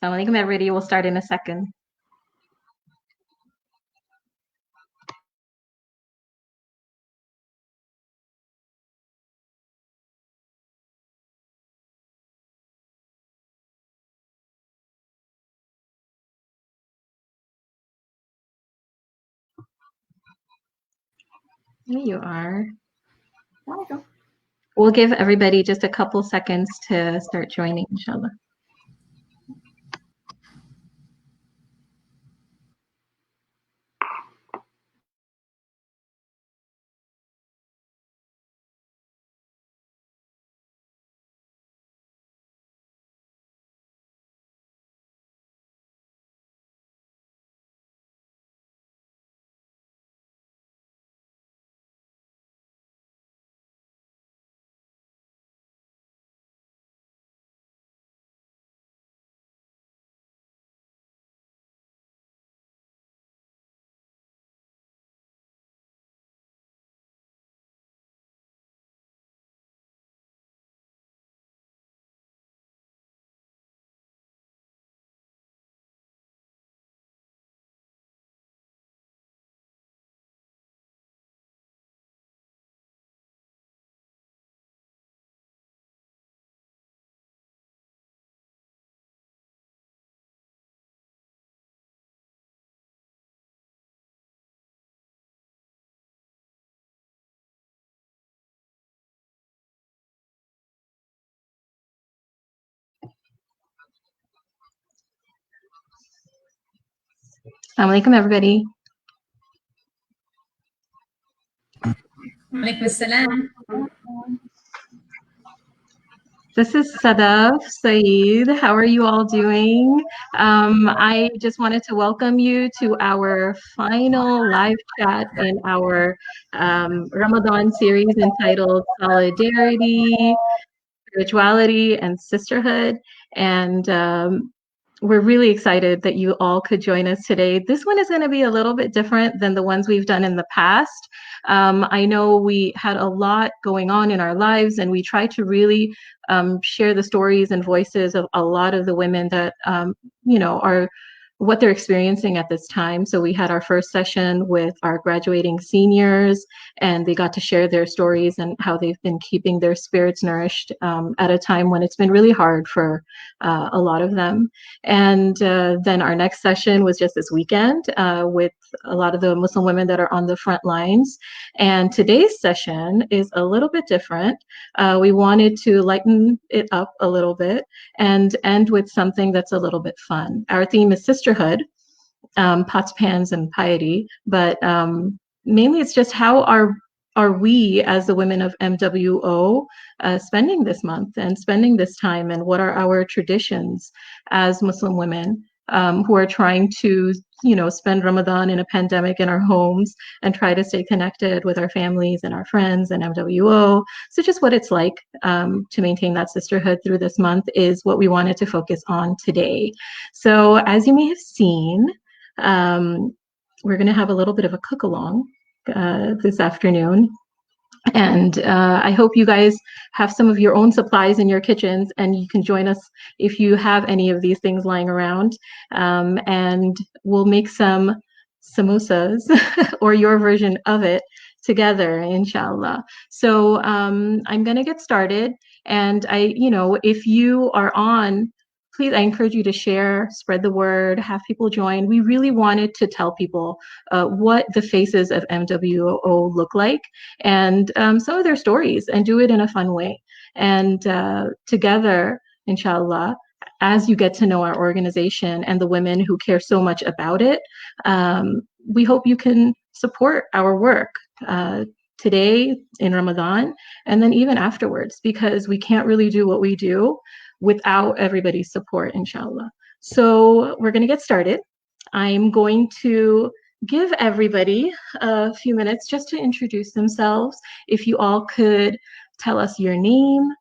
Assalamu alaikum, everybody. We'll start in a second. There you are. We'll give everybody just a couple seconds to start joining, inshallah. Assalamu alaikum, everybody. Alaikum salam. This is Sadav, Saeed. How are you all doing? I just wanted to welcome you to our final live chat in our Ramadan series entitled Solidarity, Spirituality, and Sisterhood. And we're really excited that you all could join us today. This one is going to be a little bit different than the ones we've done in the past. I know we had a lot going on in our lives, and we tried to really share the stories and voices of a lot of the women that, are what they're experiencing at this time. So we had our first session with our graduating seniors, and they got to share their stories and how they've been keeping their spirits nourished at a time when it's been really hard for a lot of them. And then our next session was just this weekend with a lot of the Muslim women that are on the front lines. And today's session is a little bit different. We wanted to lighten it up a little bit and end with something that's a little bit fun. Our theme is Sisterhood, pots, pans, and piety, but mainly it's just how are we as the women of MWO spending this month and spending this time, and what are our traditions as Muslim women who are trying to, spend Ramadan in a pandemic in our homes and try to stay connected with our families and our friends and MWO. So just what it's like to maintain that sisterhood through this month is what we wanted to focus on today. So as you may have seen, we're going to have a little bit of a cook along this afternoon. And I hope you guys have some of your own supplies in your kitchens, and you can join us if you have any of these things lying around. And we'll make some samosas or your version of it together, inshallah. So I'm going to get started. And if you are on, please, I encourage you to share, spread the word, have people join. We really wanted to tell people what the faces of MWO look like and some of their stories, and do it in a fun way. And together, inshallah, as you get to know our organization and the women who care so much about it, we hope you can support our work today in Ramadan, and then even afterwards, because we can't really do what we do without everybody's support, inshallah. So we're going to get started. I'm going to give everybody a few minutes just to introduce themselves. If you all could tell us your name,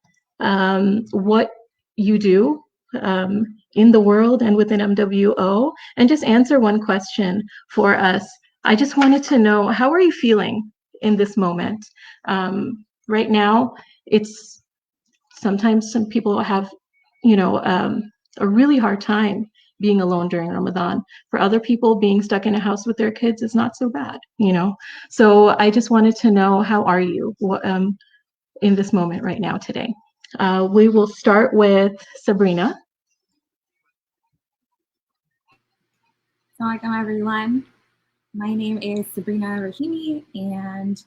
what you do in the world and within MWO, and just answer one question for us. I just wanted to know, how are you feeling in this moment? Right now, it's sometimes some people have a really hard time being alone during Ramadan. For other people, being stuck in a house with their kids is not so bad, you know? So I just wanted to know, how are you in this moment right now today? We will start with Sabrina. Assalamualaikum everyone. My name is Sabrina Rahimi and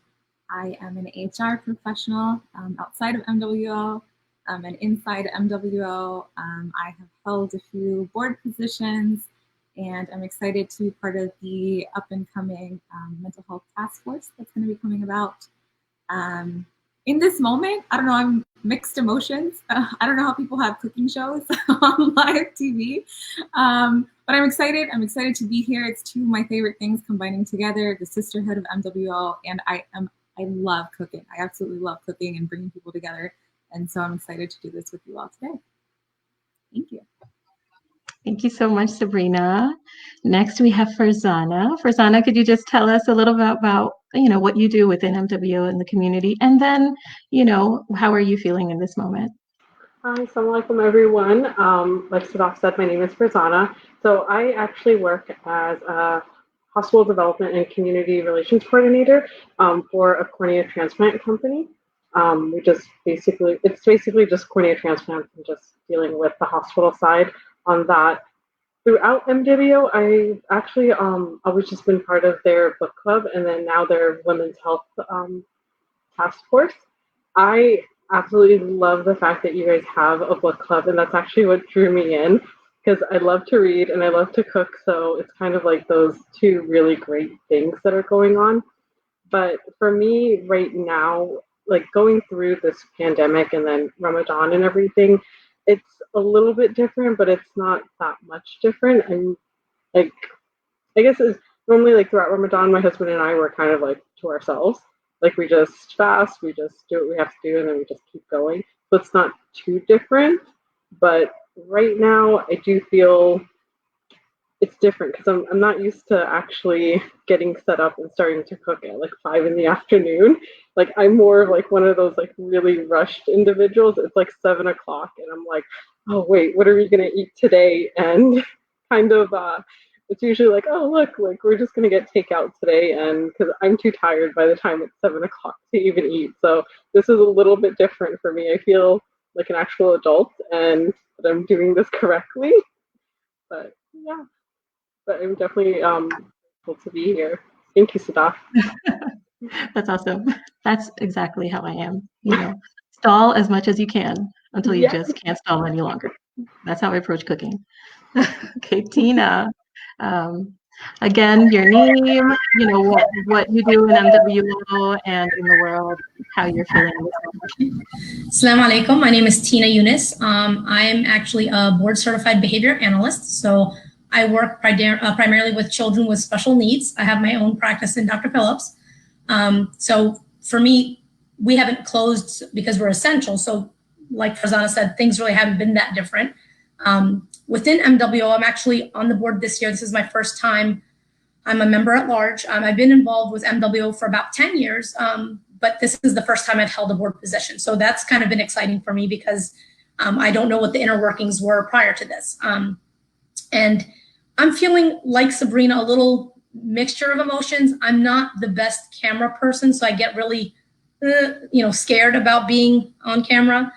I am an HR professional outside of MWO and inside MWO. I have held a few board positions and I'm excited to be part of the up and coming mental health task force that's going to be coming about. In this moment, I don't know, I'm mixed emotions. I don't know how people have cooking shows on live TV, but I'm excited. I'm excited to be here. It's two of my favorite things combining together, the sisterhood of MWO, and I love cooking. I absolutely love cooking and bringing people together. And so I'm excited to do this with you all today. Thank you. Thank you so much, Sabrina. Next, we have Farzana. Farzana, could you just tell us a little bit about, what you do within MWO in the community? And then, how are you feeling in this moment? Hi, assalamu alaikum everyone. Like Sadaf said, my name is Farzana. So I actually work as a hospital development and community relations coordinator for a cornea transplant company. It's basically just cornea transplants and just dealing with the hospital side on that. Throughout MWO, I actually always just been part of their book club and then now their women's health task force. I absolutely love the fact that you guys have a book club, and that's actually what drew me in because I love to read and I love to cook. So it's kind of like those two really great things that are going on. But for me right now, like going through this pandemic and then Ramadan and everything, it's a little bit different, but it's not that much different. And like, I guess it's normally like throughout Ramadan, my husband and I were kind of like to ourselves. Like we just fast, we just do what we have to do, and then we just keep going. So it's not too different. But right now, I do feel it's different because I'm not used to actually getting set up and starting to cook at like 5 in the afternoon. Like I'm more of like one of those like really rushed individuals. It's like 7 o'clock, and I'm like, oh wait, what are we gonna eat today? And kind of it's usually like, oh look, like we're just gonna get takeout today, and because I'm too tired by the time it's 7 o'clock to even eat. So this is a little bit different for me. I feel like an actual adult and that I'm doing this correctly. But yeah, but I'm definitely grateful to be here. Thank you, Sadaf. That's awesome. That's exactly how I am. Stall as much as you can until you just can't stall any longer. That's how I approach cooking. Okay, Tina. Again, your name, what you do in MWO and in the world, how you're feeling in this moment. Assalamu alaikum. My name is Tina Yunus. I'm actually a board certified behavior analyst. So I work primarily with children with special needs. I have my own practice in Dr. Phillips. So for me, we haven't closed because we're essential. So like Farzana said, things really haven't been that different. Within MWO, I'm actually on the board this year. This is my first time. I'm a member at large. I've been involved with MWO for about 10 years, but this is the first time I've held a board position. So that's kind of been exciting for me because I don't know what the inner workings were prior to this. And I'm feeling like Sabrina, a little mixture of emotions. I'm not the best camera person, so I get really, scared about being on camera.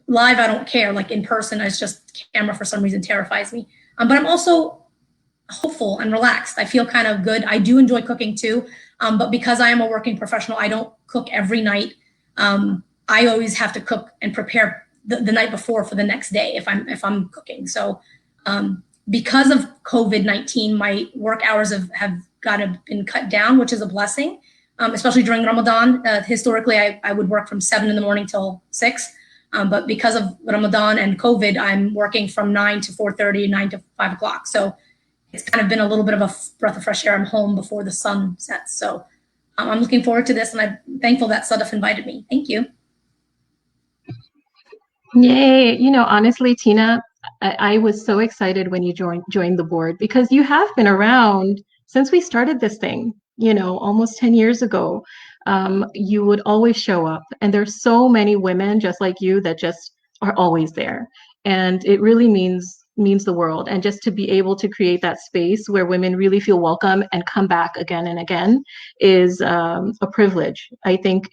Live, I don't care. Like in person, it's just camera for some reason terrifies me. But I'm also hopeful and relaxed. I feel kind of good. I do enjoy cooking too, but because I am a working professional, I don't cook every night. I always have to cook and prepare the night before for the next day if I'm cooking. So because of COVID-19, my work hours have been cut down, which is a blessing, especially during Ramadan. Historically, I would work from 7 in the morning till 6. But because of Ramadan and COVID, I'm working from 9 to 4:30, 9 to 5 o'clock. So it's kind of been a little bit of a breath of fresh air. I'm home before the sun sets. So I'm looking forward to this, and I'm thankful that Sadaf invited me. Thank you. Yay. Honestly, Tina, I was so excited when you joined the board because you have been around since we started this thing, almost 10 years ago. You would always show up, and there's so many women just like you that just are always there. and it really means the world. And just to be able to create that space where women really feel welcome and come back again and again is a privilege. I think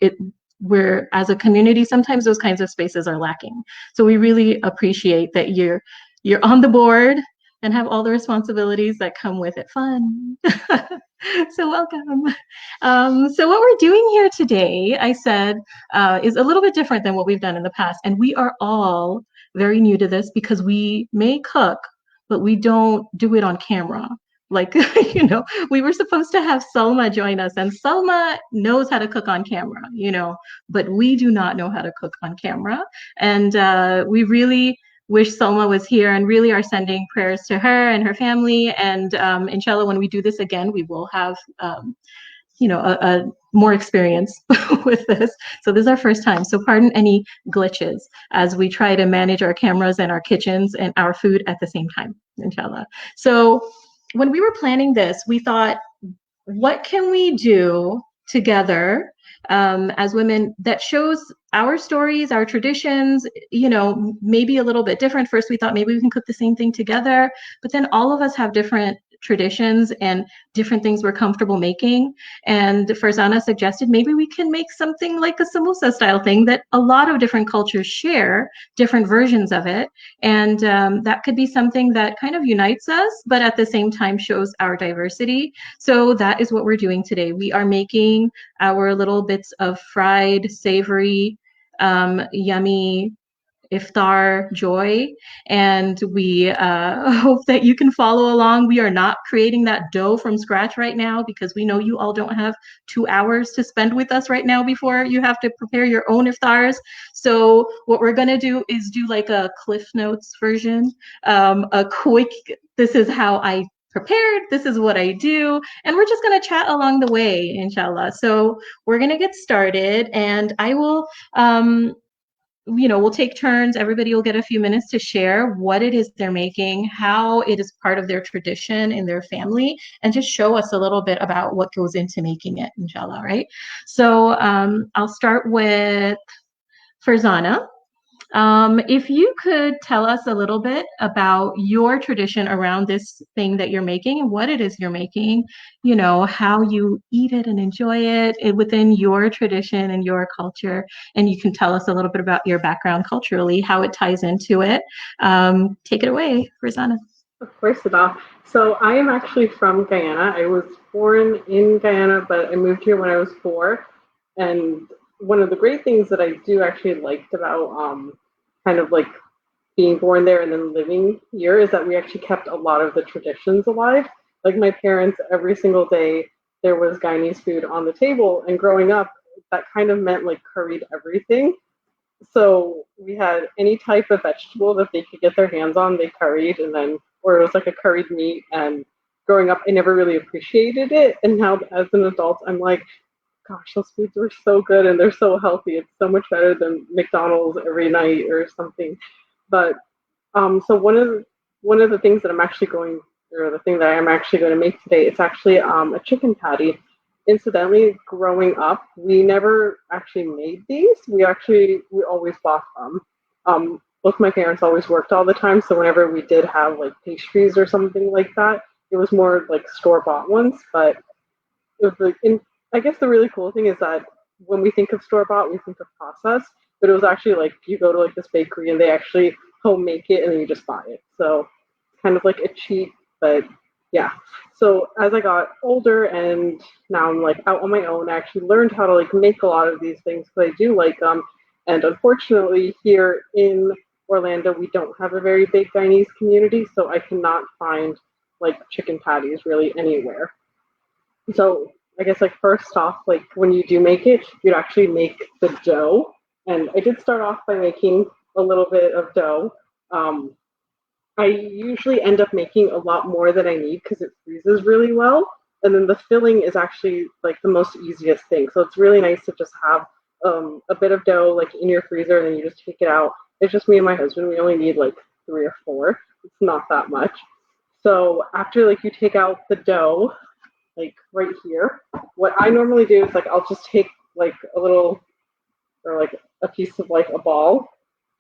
we're, as a community, sometimes those kinds of spaces are lacking. So we really appreciate that you're on the board and have all the responsibilities that come with it. Fun. So welcome. So what we're doing here today, I said, is a little bit different than what we've done in the past. And we are all very new to this because we may cook, but we don't do it on camera. Like, we were supposed to have Selma join us, and Selma knows how to cook on camera, but we do not know how to cook on camera. And we really wish Selma was here and really are sending prayers to her and her family. And inshallah, when we do this again, we will have a more experience with this. So this is our first time. So pardon any glitches as we try to manage our cameras and our kitchens and our food at the same time, inshallah. So when we were planning this, we thought, what can we do together as women that shows our stories, our traditions, maybe a little bit different. First, we thought maybe we can cook the same thing together, but then all of us have different traditions and different things we're comfortable making. And Farzana suggested maybe we can make something like a samosa style thing that a lot of different cultures share, different versions of it. And that could be something that kind of unites us, but at the same time shows our diversity. So that is what we're doing today. We are making our little bits of fried, savory, yummy iftar joy, and we hope that you can follow along. We are not creating that dough from scratch right now because we know you all don't have 2 hours to spend with us right now before you have to prepare your own iftars. So what we're going to do is do like a Cliff Notes version, a quick, this is how I prepared, this is what I do, and we're just going to chat along the way, inshallah. So we're going to get started, and I will we'll take turns. Everybody will get a few minutes to share what it is they're making, how it is part of their tradition in their family, and just show us a little bit about what goes into making it, inshallah, right? So I'll start with Farzana. If you could tell us a little bit about your tradition around this thing that you're making and what it is you're making, how you eat it and enjoy it within your tradition and your culture. And you can tell us a little bit about your background culturally, how it ties into it. Take it away, Rosanna. Of course, Sada. So I am actually from Guyana. I was born in Guyana, but I moved here when I was 4. And one of the great things that I do actually liked about kind of like being born there and then living here is that we actually kept a lot of the traditions alive. Like my parents, every single day there was Guyanese food on the table, and growing up, that kind of meant like curried everything. So we had any type of vegetable that they could get their hands on, they curried, and then, or it was like a curried meat. And growing up, I never really appreciated it. And now as an adult, I'm like, gosh, those foods are so good and they're so healthy. It's so much better than McDonald's every night or something. But so one of the things that I'm actually going, or the thing that I'm actually going to make today, it's actually a chicken patty. Incidentally, growing up, we never actually made these. We always bought them. Both my parents always worked all the time, so whenever we did have like pastries or something like that, it was more like store bought ones. But it was like, I guess the really cool thing is that when we think of store bought, we think of processed, but it was actually like you go to like this bakery and they actually home make it and then you just buy it. So it's kind of like a cheat, but yeah. So as I got older and now I'm like out on my own, I actually learned how to like make a lot of these things because I do like them. And unfortunately, here in Orlando, we don't have a very big Guyanese community, so I cannot find like chicken patties really anywhere. So I guess like first off, like when you do make it, you'd actually make the dough. And I did start off by making a little bit of dough. I usually end up making a lot more than I need because it freezes really well. And then the filling is actually like the most easiest thing. So it's really nice to just have a bit of dough like in your freezer and then you just take it out. It's just me and my husband. We only need like 3 or 4. It's not that much. So after like you take out the dough, like right here, what I normally do is like I'll just take like a little or like a piece of like a ball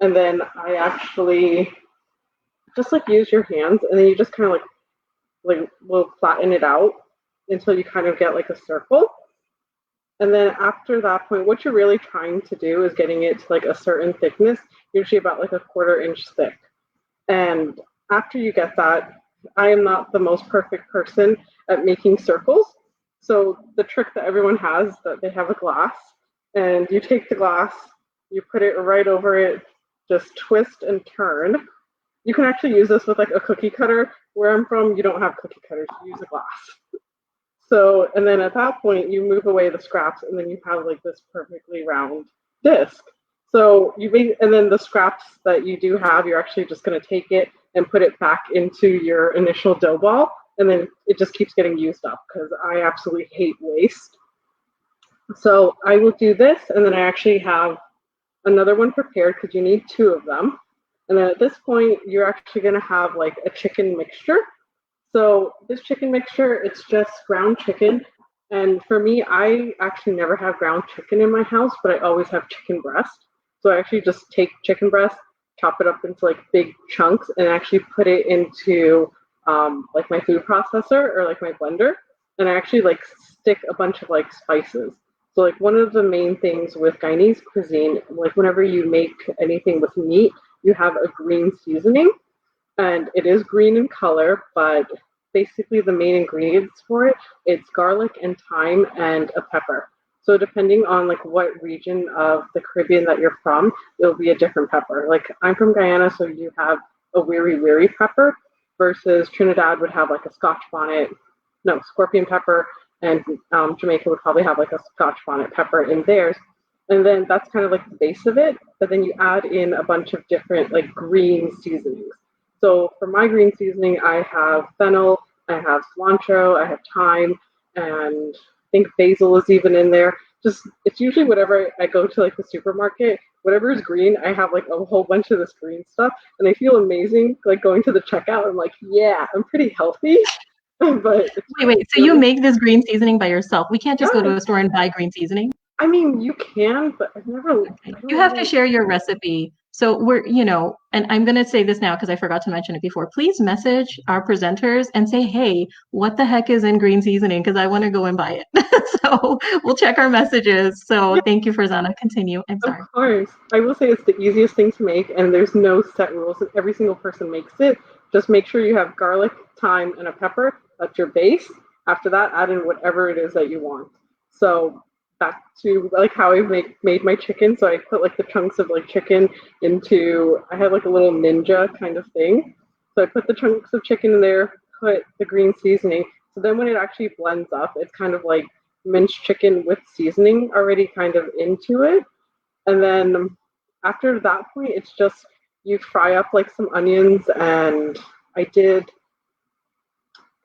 And then I actually just like use your hands, and then you just kind of like will flatten it out until you kind of get like a circle. And then after that point, what you're really trying to do is getting it to like a certain thickness, usually about like a 1/4 inch thick. And after you get that, I am not the most perfect person at making circles. So the trick that everyone has is that they have a glass, and you take the glass, you put it right over it, just twist and turn. You can actually use this with like a cookie cutter. Where I'm from, you don't have cookie cutters, you use a glass. So, and then at that point, you move away the scraps, and then you have like this perfectly round disc. So you make, and then the scraps that you do have, you're actually just going to take it and put it back into your initial dough ball, and then it just keeps getting used up because I absolutely hate waste. So I will do this, and then I actually have another one prepared because you need 2 of them. And then at this point, you're actually going to have like a chicken mixture. So this chicken mixture, it's just ground chicken. And for me, I actually never have ground chicken in my house, but I always have chicken breast. So I actually just take chicken breast, chop it up into like big chunks, and actually put it into like my food processor or like my blender. And I actually like stick a bunch of like spices. So like one of the main things with Guyanese cuisine, like whenever you make anything with meat, you have a green seasoning, and it is green in color, but basically the main ingredients for it, it's garlic and thyme and a pepper. So depending on like what region of the Caribbean that you're from, it'll be a different pepper. Like I'm from Guyana, so you have a wiri wiri pepper, versus Trinidad would have like a Scotch bonnet, no, scorpion pepper, and Jamaica would probably have like a Scotch bonnet pepper in theirs. And then that's kind of like the base of it, but then you add in a bunch of different like green seasonings. So for my green seasoning, I have fennel, I have cilantro, I have thyme, and I think basil is even in there. Just it's usually whatever I go to like the supermarket, whatever is green, I have like a whole bunch of this green stuff, and I feel amazing like going to the checkout. I'm like, yeah, I'm pretty healthy. But Wait. So you make this green seasoning by yourself? We can't just go yeah, to a store and buy green seasoning? I mean, you can, but I've never. Okay. You have to share your recipe. So we're, and I'm going to say this now because I forgot to mention it before. Please message our presenters and say, hey, what the heck is in green seasoning? Because I want to go and buy it. So we'll check our messages. So Yeah, thank you, Farzana. Continue. I'm of sorry. course. I will say it's the easiest thing to make, and there's no set rules, and every single person makes it. Just make sure you have garlic, thyme, and a pepper. That's your base. After that, add in whatever it is that you want. So back to like how I made my chicken. So I put like the chunks of like chicken into, I had like a little ninja kind of thing. So I put the chunks of chicken in there, put the green seasoning. So then when it actually blends up, it's kind of like minced chicken with seasoning already kind of into it. And then after that point, it's just you fry up like some onions, and I did,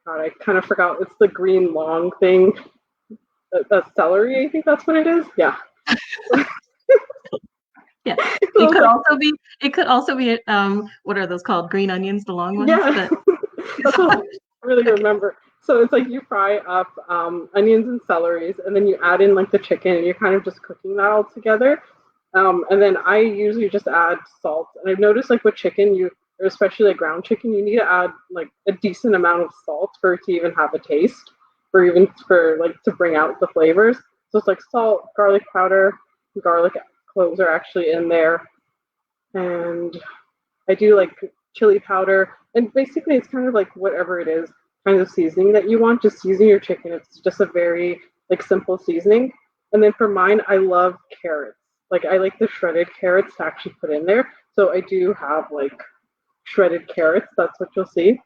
God, I kind of forgot. It's the green long thing. That's celery, I think that's what it is. Yeah. Yeah. So It could like, also be, what are those called? Green onions, the long ones? yeah, that's what I really Okay. remember. So it's like you fry up onions and celeries, and then you add in like the chicken, and you're kind of just cooking that all together. And then I usually just add salt. And I've noticed like with chicken, or especially like ground chicken, you need to add like a decent amount of salt for it to even have a taste, or even for like to bring out the flavors. So it's like salt, garlic powder, garlic cloves are actually in there, and I do like chili powder. And basically, it's kind of like whatever it is, kind of seasoning that you want. Just season your chicken. It's just a very like simple seasoning. And then for mine, I love carrots. Like I like the shredded carrots to actually put in there. So I do have like shredded carrots. That's what you'll see.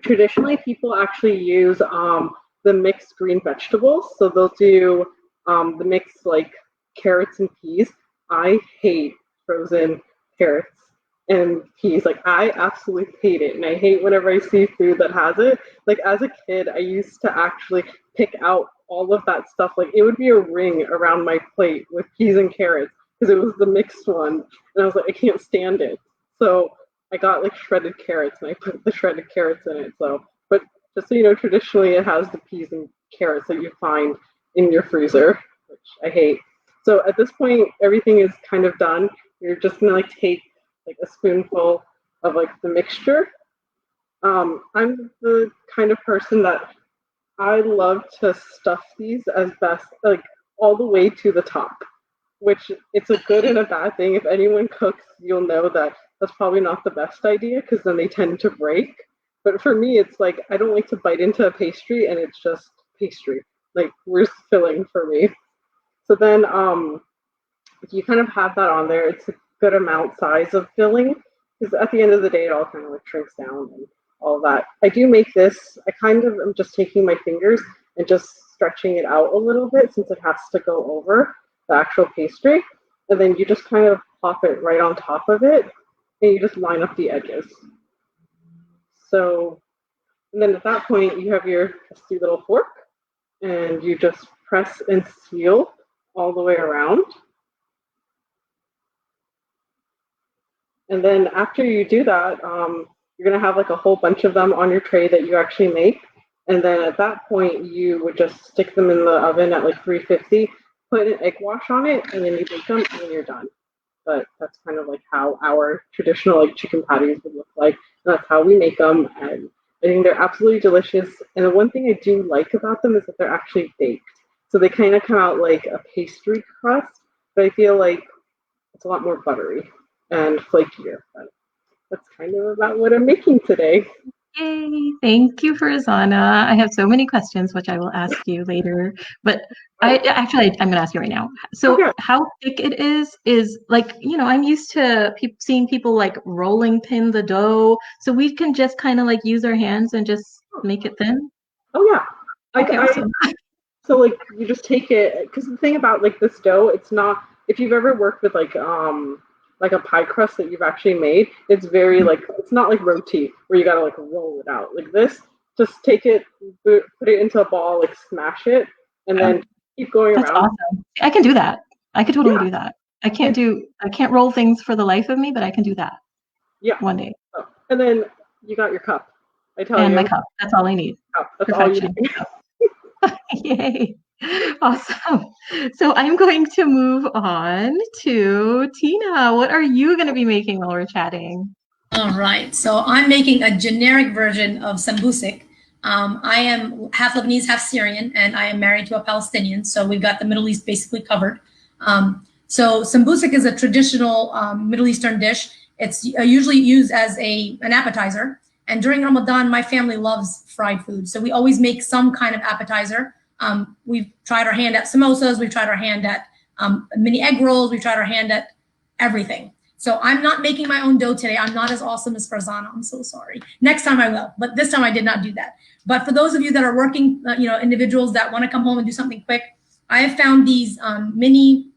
Traditionally, people actually use the mixed green vegetables. So they'll do the mixed like carrots and peas. I hate frozen carrots and peas. Like I absolutely hate it. And I hate whenever I see food that has it. Like as a kid, I used to actually pick out all of that stuff. Like it would be a ring around my plate with peas and carrots because it was the mixed one. And I was like, I can't stand it. So I got like shredded carrots and I put the shredded carrots in it. So, but just so you know, traditionally it has the peas and carrots that you find in your freezer, which I hate. So at this point, everything is kind of done. you're just gonna like take like a spoonful of like the mixture. I'm the kind of person that I love to stuff these as best, like all the way to the top, which it's a good and a bad thing. If anyone cooks, you'll know that that's probably not the best idea because then they tend to break. But for me, it's like I don't like to bite into a pastry and it's just pastry. Like where's filling for me? So then if you kind of have that on there, it's a good amount size of filling because at the end of the day, it all kind of like shrinks down and all that. I do make this, I kind of am just taking my fingers and just stretching it out a little bit since it has to go over the actual pastry. And then you just kind of pop it right on top of it and you just line up the edges. So, and then at that point, you have your trusty little fork and you just press and seal all the way around. And then after you do that, you're going to have like a whole bunch of them on your tray that you actually make. And then at that point, you would just stick them in the oven at like 350, put an egg wash on it, and then you bake them, and then you're done. But that's kind of like how our traditional like chicken patties would look like. And that's how we make them, and I think they're absolutely delicious. And the one thing I do like about them is that they're actually baked. So they kind of come out like a pastry crust, but I feel like it's a lot more buttery and flakier. But that's kind of about what I'm making today. Yay! Thank you, Farzana. I have so many questions, which I will ask you later. But I'm going to ask you right now. So, Okay. how thick it is like, I'm used to seeing people like rolling pin the dough. So we can just kind of like use our hands and just make it thin. Oh yeah. Okay, awesome. So like you just take it because the thing about like this dough, it's not if you've ever worked with like a pie crust that you've actually made, it's very like it's not like roti where you gotta like roll it out. Like this, just take it, put it into a ball, like smash it, and then keep going That's around. awesome. I can do that. I could totally do that. I can't roll things for the life of me, but I can do that. Yeah. One day. And then you got your cup. I tell and you. my cup. That's all I need. That's Perfection. all you need. Yay. Awesome. So I'm going to move on to Tina. What are you going to be making while we're chatting? All right. So I'm making a generic version of sambusik. I am half Lebanese, half Syrian, and I am married to a Palestinian. So we've got the Middle East basically covered. So sambusik is a traditional Middle Eastern dish. It's usually used as an appetizer. And during Ramadan, my family loves fried food. So we always make some kind of appetizer. We've tried our hand at samosas. We've tried our hand at mini egg rolls. We've tried our hand at everything. So I'm not making my own dough today. I'm not as awesome as Farzana. I'm so sorry. Next time I will, but this time I did not do that. But for those of you that are working, individuals that want to come home and do something quick, I have found these mini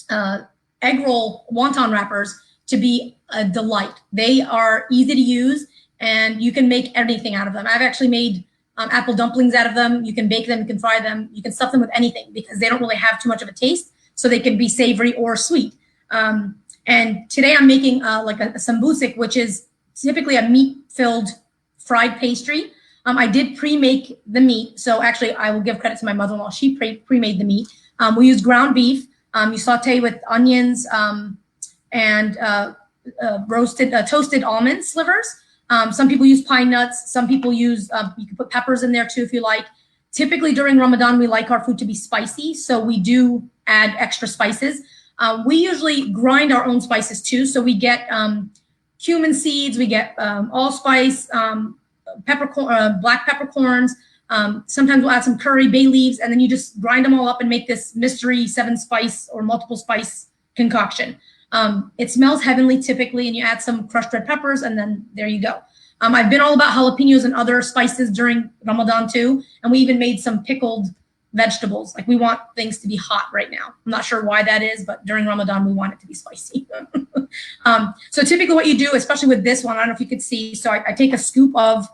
egg roll wonton wrappers to be a delight. They are easy to use and you can make anything out of them. I've actually made apple dumplings out of them. You can bake them, you can fry them, you can stuff them with anything because they don't really have too much of a taste. So they can be savory or sweet. And today I'm making like a sambusik, which is typically a meat-filled fried pastry. I did pre-make the meat. So actually, I will give credit to my mother-in-law. She pre-made the meat. We used ground beef. You saute with onions and toasted almond slivers. Some people use pine nuts. Some people use, you can put peppers in there too if you like. Typically during Ramadan, we like our food to be spicy. So we do add extra spices. We usually grind our own spices too. So we get cumin seeds, we get allspice, black peppercorns. Sometimes we'll add some curry, bay leaves, and then you just grind them all up and make this mystery 7-spice or multiple spice concoction. It smells heavenly typically, and you add some crushed red peppers, and then there you go. I've been all about jalapenos and other spices during Ramadan too, and we even made some pickled vegetables. Like we want things to be hot right now. I'm not sure why that is, but during Ramadan, we want it to be spicy. So typically what you do, especially with this one, I don't know if you could see, so I take a scoop of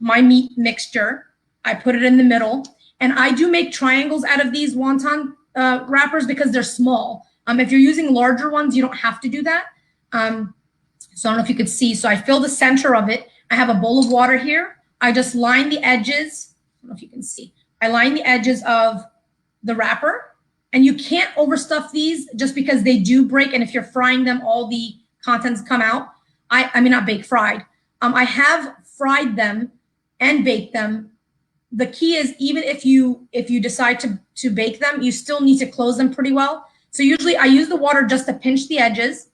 my meat mixture, I put it in the middle, and I do make triangles out of these wonton wrappers because they're small. If you're using larger ones, you don't have to do that. So I don't know if you could see. So I fill the center of it. I have a bowl of water here. I just line the edges. I don't know if you can see. I line the edges of the wrapper, And you can't overstuff these just because they do break. And if you're frying them, all the contents come out. I mean, not baked, fried. I have fried them and baked them. The key is, even if you decide to bake them, you still need to close them pretty well. So usually I use the water just to pinch the edges.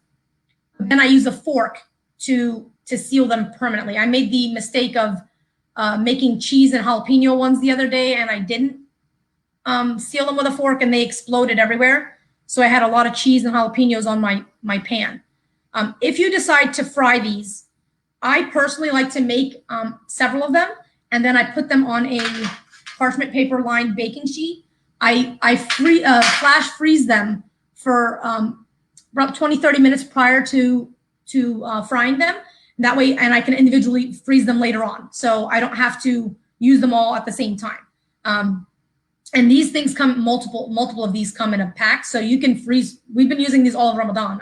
Then I use a fork to seal them permanently. I made the mistake of making cheese and jalapeno ones the other day, and I didn't seal them with a fork, and they exploded everywhere. So I had a lot of cheese and jalapenos on my pan. If you decide to fry these, I personally like to make several of them, and then I put them on a parchment paper lined baking sheet. I flash freeze them for about 20-30 minutes prior to frying them. That way, and I can individually freeze them later on, so I don't have to use them all at the same time. And these things come, multiple of these come in a pack, so you can freeze. We've been using these all of Ramadan.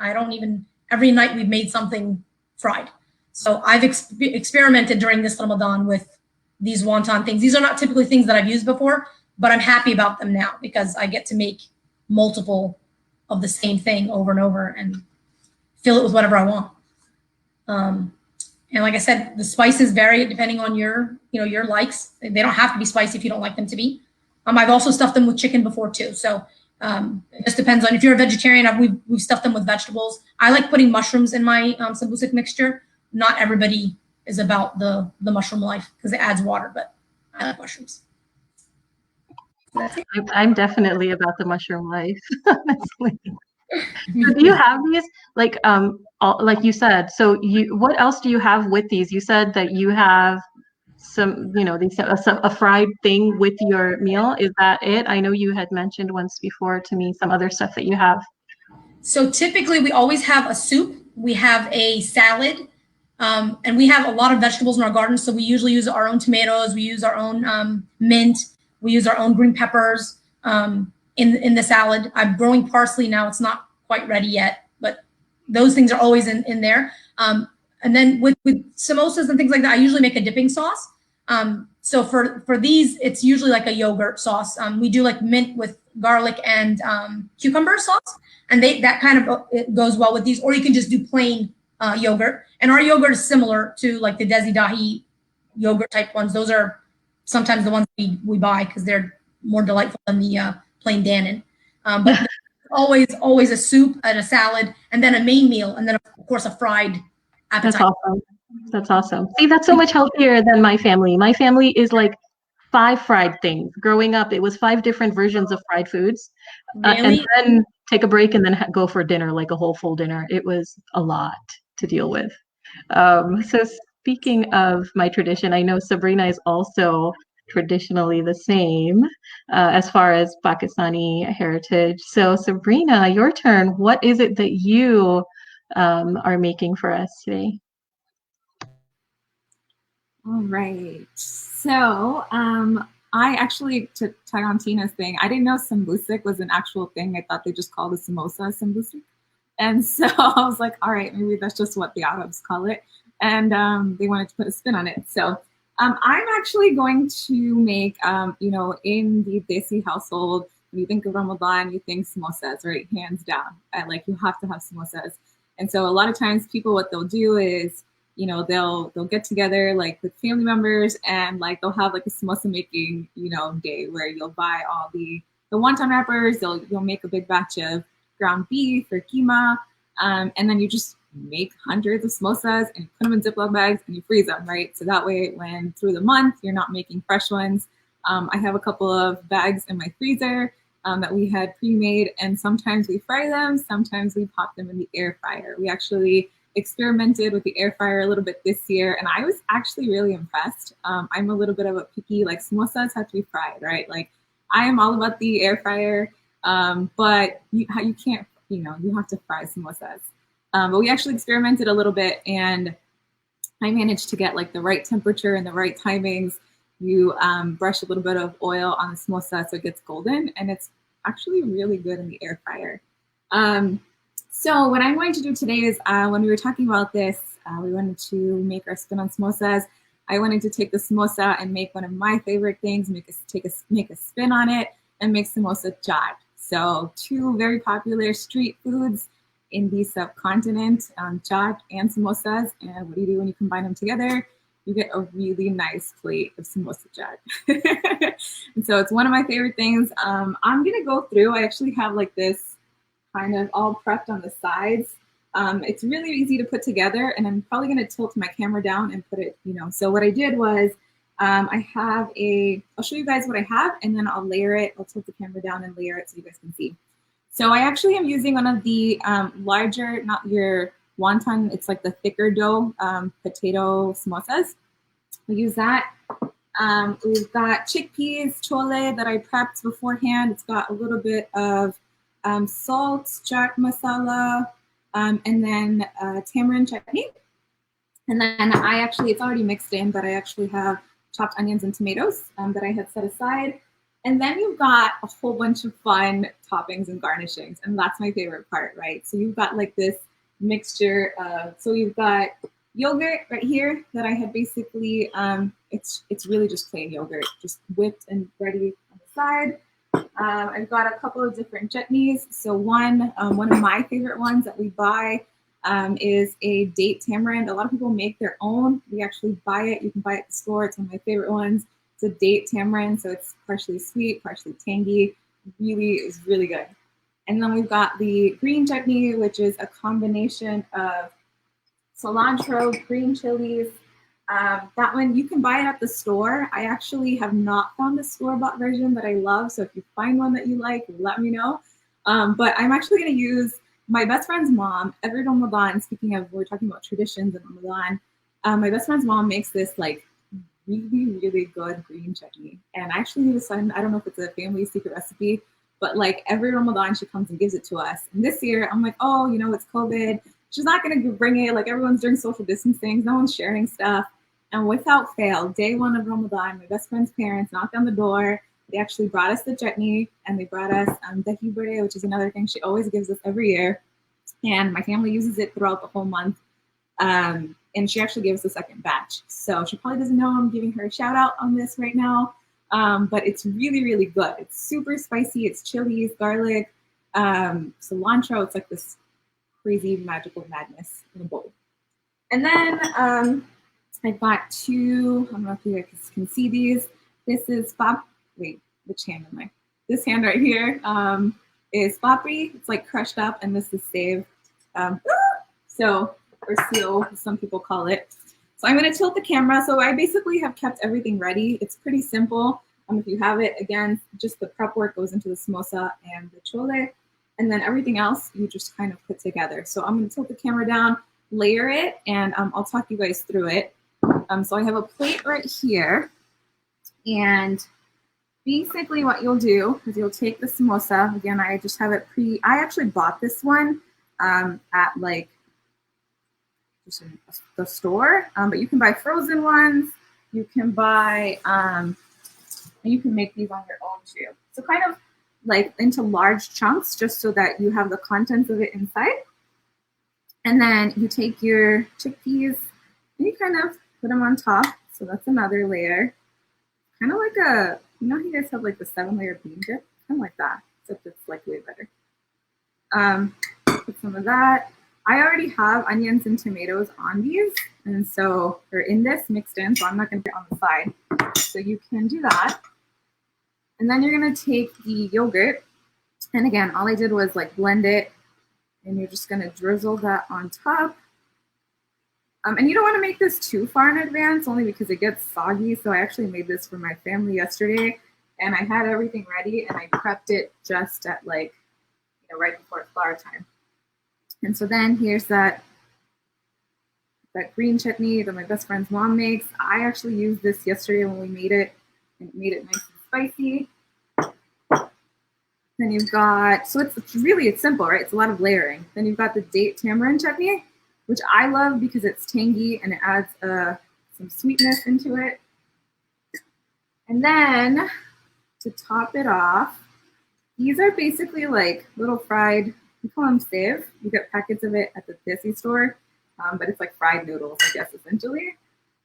Every night we've made something fried. So I've experimented during this Ramadan with these wonton things. These are not typically things that I've used before, but I'm happy about them now because I get to make multiple of the same thing over and over and fill it with whatever I want. And like I said, the spices vary depending on your likes. They don't have to be spicy if you don't like them to be. I've also stuffed them with chicken before too. So it just depends on if you're a vegetarian. We've stuffed them with vegetables. I like putting mushrooms in my sambusak mixture. Not everybody is about the mushroom life because it adds water, but I like mushrooms. I'm definitely about the mushroom life, honestly. So do you have these like you said? So what else do you have with these? You said that you have some, a fried thing with your meal. Is that it? I know you had mentioned once before to me some other stuff that you have. So typically we always have a soup. We have a salad. And we have a lot of vegetables in our garden, so we usually use our own tomatoes. We use our own mint. We use our own green peppers in the salad. I'm growing parsley now. It's not quite ready yet, but those things are always in there. And then with samosas and things like that, I usually make a dipping sauce. So for these, it's usually like a yogurt sauce. We do like mint with garlic and cucumber sauce, and that kind of it goes well with these. Or you can just do plain yogurt. And our yogurt is similar to like the Desi Dahi yogurt type ones. Those are sometimes the ones we buy because they're more delightful than the plain Dannon. But always a soup and a salad, and then a main meal, and then of course a fried appetizer. That's awesome. See, that's so much healthier than my family. My family is like 5 fried things. Growing up, it was 5 different versions of fried foods. Really? And then take a break and then go for dinner, like a whole full dinner. It was a lot to deal with. So speaking of my tradition, I know Sabrina is also traditionally the same as far as Pakistani heritage. So Sabrina, your turn. What is it that you are making for us today? All right. So I actually, to tag on Tina's thing, I didn't know sambusak was an actual thing. I thought they just called a samosa sambusak. And so I was like, all right, maybe that's just what the Arabs call it. And they wanted to put a spin on it. So I'm actually going to make, in the Desi household, when you think of Ramadan, you think samosas, right? Hands down. You have to have samosas. And so a lot of times people, what they'll do is, they'll get together like with family members and like they'll have like a samosa making, day where you'll buy all the wonton wrappers. You'll make a big batch of ground beef or keema, and then you just make hundreds of samosas and put them in Ziploc bags and you freeze them, right? So that way, when through the month you're not making fresh ones. I have a couple of bags in my freezer that we had pre-made, and sometimes we fry them, sometimes we pop them in the air fryer. We actually experimented with the air fryer a little bit this year, and I was actually really impressed. I'm a little bit of a picky, like samosas have to be fried, right? Like I am all about the air fryer. But you can't, you have to fry samosas. But we actually experimented a little bit, and I managed to get like the right temperature and the right timings. You brush a little bit of oil on the samosa so it gets golden, and it's actually really good in the air fryer. So what I'm going to do today is when we were talking about this, we wanted to make our spin on samosas. I wanted to take the samosa and make one of my favorite things, make a spin on it, and make samosa chaat. So 2 very popular street foods in the subcontinent, chaat and samosas. And what do you do when you combine them together? You get a really nice plate of samosa chaat. And so it's one of my favorite things. I'm gonna go through, I actually have like this kind of all prepped on the sides. It's really easy to put together, and I'm probably gonna tilt my camera down and put it, so what I did was, I'll show you guys what I have, and then I'll layer it. I'll tilt the camera down and layer it so you guys can see. So I actually am using one of the larger, not your wonton, it's like the thicker dough potato samosas. We use that. We've got chickpeas, chole that I prepped beforehand. It's got a little bit of salt, chaat masala, and then tamarind chutney. And then it's already mixed in, but I actually have chopped onions and tomatoes that I had set aside. And then you've got a whole bunch of fun toppings and garnishings. And that's my favorite part, right? So you've got like this mixture of, so you've got yogurt right here that I had basically, it's really just plain yogurt, just whipped and ready on the side. I've got a couple of different chutneys. So one of my favorite ones that we buy is a date tamarind. A lot of people make their own. We actually buy it. You can buy it at the store. It's one of my favorite ones. It's a date tamarind, so it's partially sweet, partially tangy. Is really good. And then we've got the green chutney, which is a combination of cilantro, green chilies. That one, you can buy it at the store. I actually have not found a store-bought version that I love, so if you find one that you like, let me know. But I'm actually going to use my best friend's mom. Every Ramadan, speaking of, we're talking about traditions in Ramadan, my best friend's mom makes this like really, really good green chutney. And I actually need to send, I don't know if it's a family secret recipe, but like every Ramadan she comes and gives it to us. And this year I'm like, oh, it's COVID. She's not going to bring it. Like everyone's doing social distancing. No one's sharing stuff. And without fail, day one of Ramadan, my best friend's parents knocked on the door. They actually brought us the chutney, and they brought us dahi bade, which is another thing she always gives us every year. And my family uses it throughout the whole month. And she actually gave us a second batch. So she probably doesn't know I'm giving her a shout out on this right now. But it's really, really good. It's super spicy. It's chilies, garlic, cilantro. It's like this crazy magical madness in a bowl. And then I've got 2, I don't know if you guys can see these. This is which hand am I? This hand right here is papri. It's like crushed up, and this is save. Or seal, as some people call it. So I'm going to tilt the camera. So I basically have kept everything ready. It's pretty simple. If you have it, again, just the prep work goes into the samosa and the chole, and then everything else you just kind of put together. So I'm going to tilt the camera down, layer it, and I'll talk you guys through it. So I have a plate right here, and basically what you'll do is you'll take the samosa. Again, I just have it I actually bought this one at like just in the store, but you can buy frozen ones. You can buy, you can make these on your own too. So kind of like into large chunks, just so that you have the contents of it inside. And then you take your chickpeas and you kind of put them on top. So that's another layer. Kind of like how you guys have like the 7-layer bean dip? Kind of like that, except it's like way better. Put some of that. I already have onions and tomatoes on these, and so they're in this mixed in, so I'm not going to put it on the side. So you can do that. And then you're going to take the yogurt, and again, all I did was like blend it, and you're just going to drizzle that on top. And you don't want to make this too far in advance, only because it gets soggy. So I actually made this for my family yesterday, and I had everything ready, and I prepped it just at like, right before flour time. And so then here's that green chutney that my best friend's mom makes. I actually used this yesterday when we made it, and it made it nice and spicy. Then you've got, so it's simple, right? It's a lot of layering. Then you've got the date tamarind chutney, which I love because it's tangy and it adds some sweetness into it. And then to top it off, these are basically like little fried, we call them save. You get packets of it at the Piety store, but it's like fried noodles, I guess, essentially.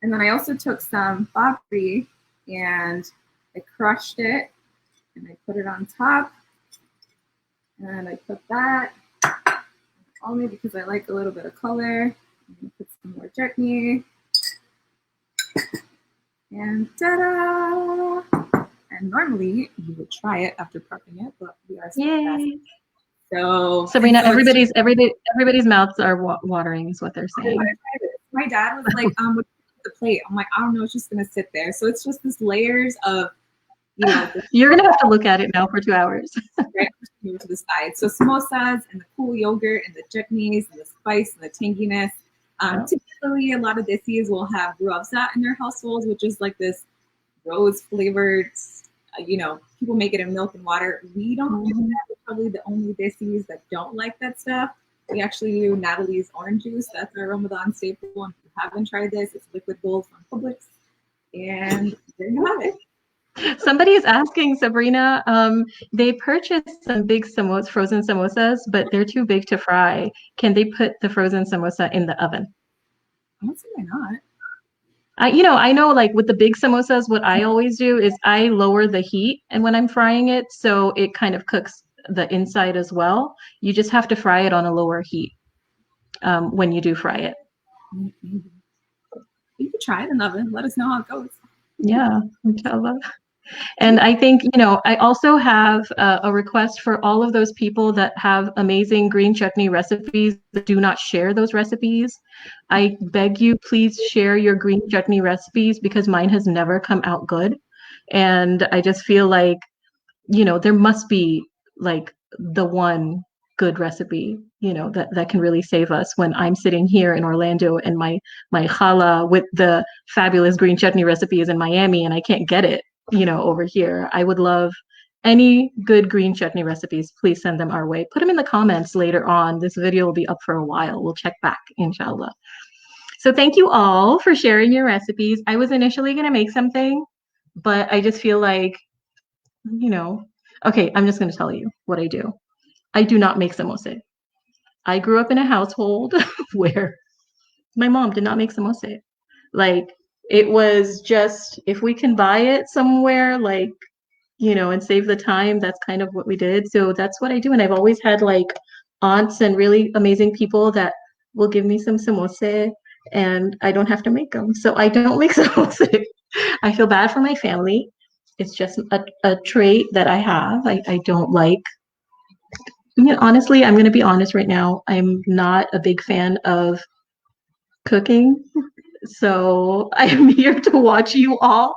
And then I also took some papri and I crushed it and I put it on top. And I put that only because I like a little bit of color. I'm gonna put some more chutney. And ta-da! And normally you would try it after prepping it, but we are so fast. So Sabrina, everybody's mouths are watering, is what they're saying. My dad was like, "What's the plate?" I'm like, "I don't know. It's just gonna sit there." So it's just this layers of, you know. You're gonna have to look at it now for 2 hours. Right, to the side. So samosas and the cool yogurt and the chutneys and the spice and the tanginess. Typically, a lot of desis will have ruafza in their households, which is like this rose flavored. People make it in milk and water. We don't do that. We're probably the only desis that don't like that stuff. We actually do Natalie's orange juice. That's our Ramadan staple. And if you haven't tried this, it's liquid gold from Publix. And there you have it. Somebody is asking, Sabrina, they purchased some big frozen samosas, but they're too big to fry. Can they put the frozen samosa in the oven? I don't see why not. I know like with the big samosas, what I always do is I lower the heat and when I'm frying it, so it kind of cooks the inside as well. You just have to fry it on a lower heat when you do fry it. Mm-hmm. You can try it in the oven. Let us know how it goes. Yeah, inshallah. And I think, I also have a request for all of those people that have amazing green chutney recipes that do not share those recipes. I beg you, please share your green chutney recipes because mine has never come out good. And I just feel like, there must be like the one good recipe, that can really save us when I'm sitting here in Orlando and my challah with the fabulous green chutney recipe is in Miami and I can't get it, over here. I would love any good green chutney recipes. Please send them our way. Put them in the comments later on. This video will be up for a while. We'll check back, inshallah. So thank you all for sharing your recipes. I was initially going to make something, but I just feel like, okay, I'm just going to tell you what I do. I do not make samosa. I grew up in a household where my mom did not make samosa. Like, it was just, if we can buy it somewhere, like, and save the time, that's kind of what we did. So that's what I do. And I've always had like aunts and really amazing people that will give me some samosa and I don't have to make them. So I don't make samosa. I feel bad for my family. It's just a trait that I have. I don't like, honestly, I'm going to be honest right now. I'm not a big fan of cooking. So I'm here to watch you all.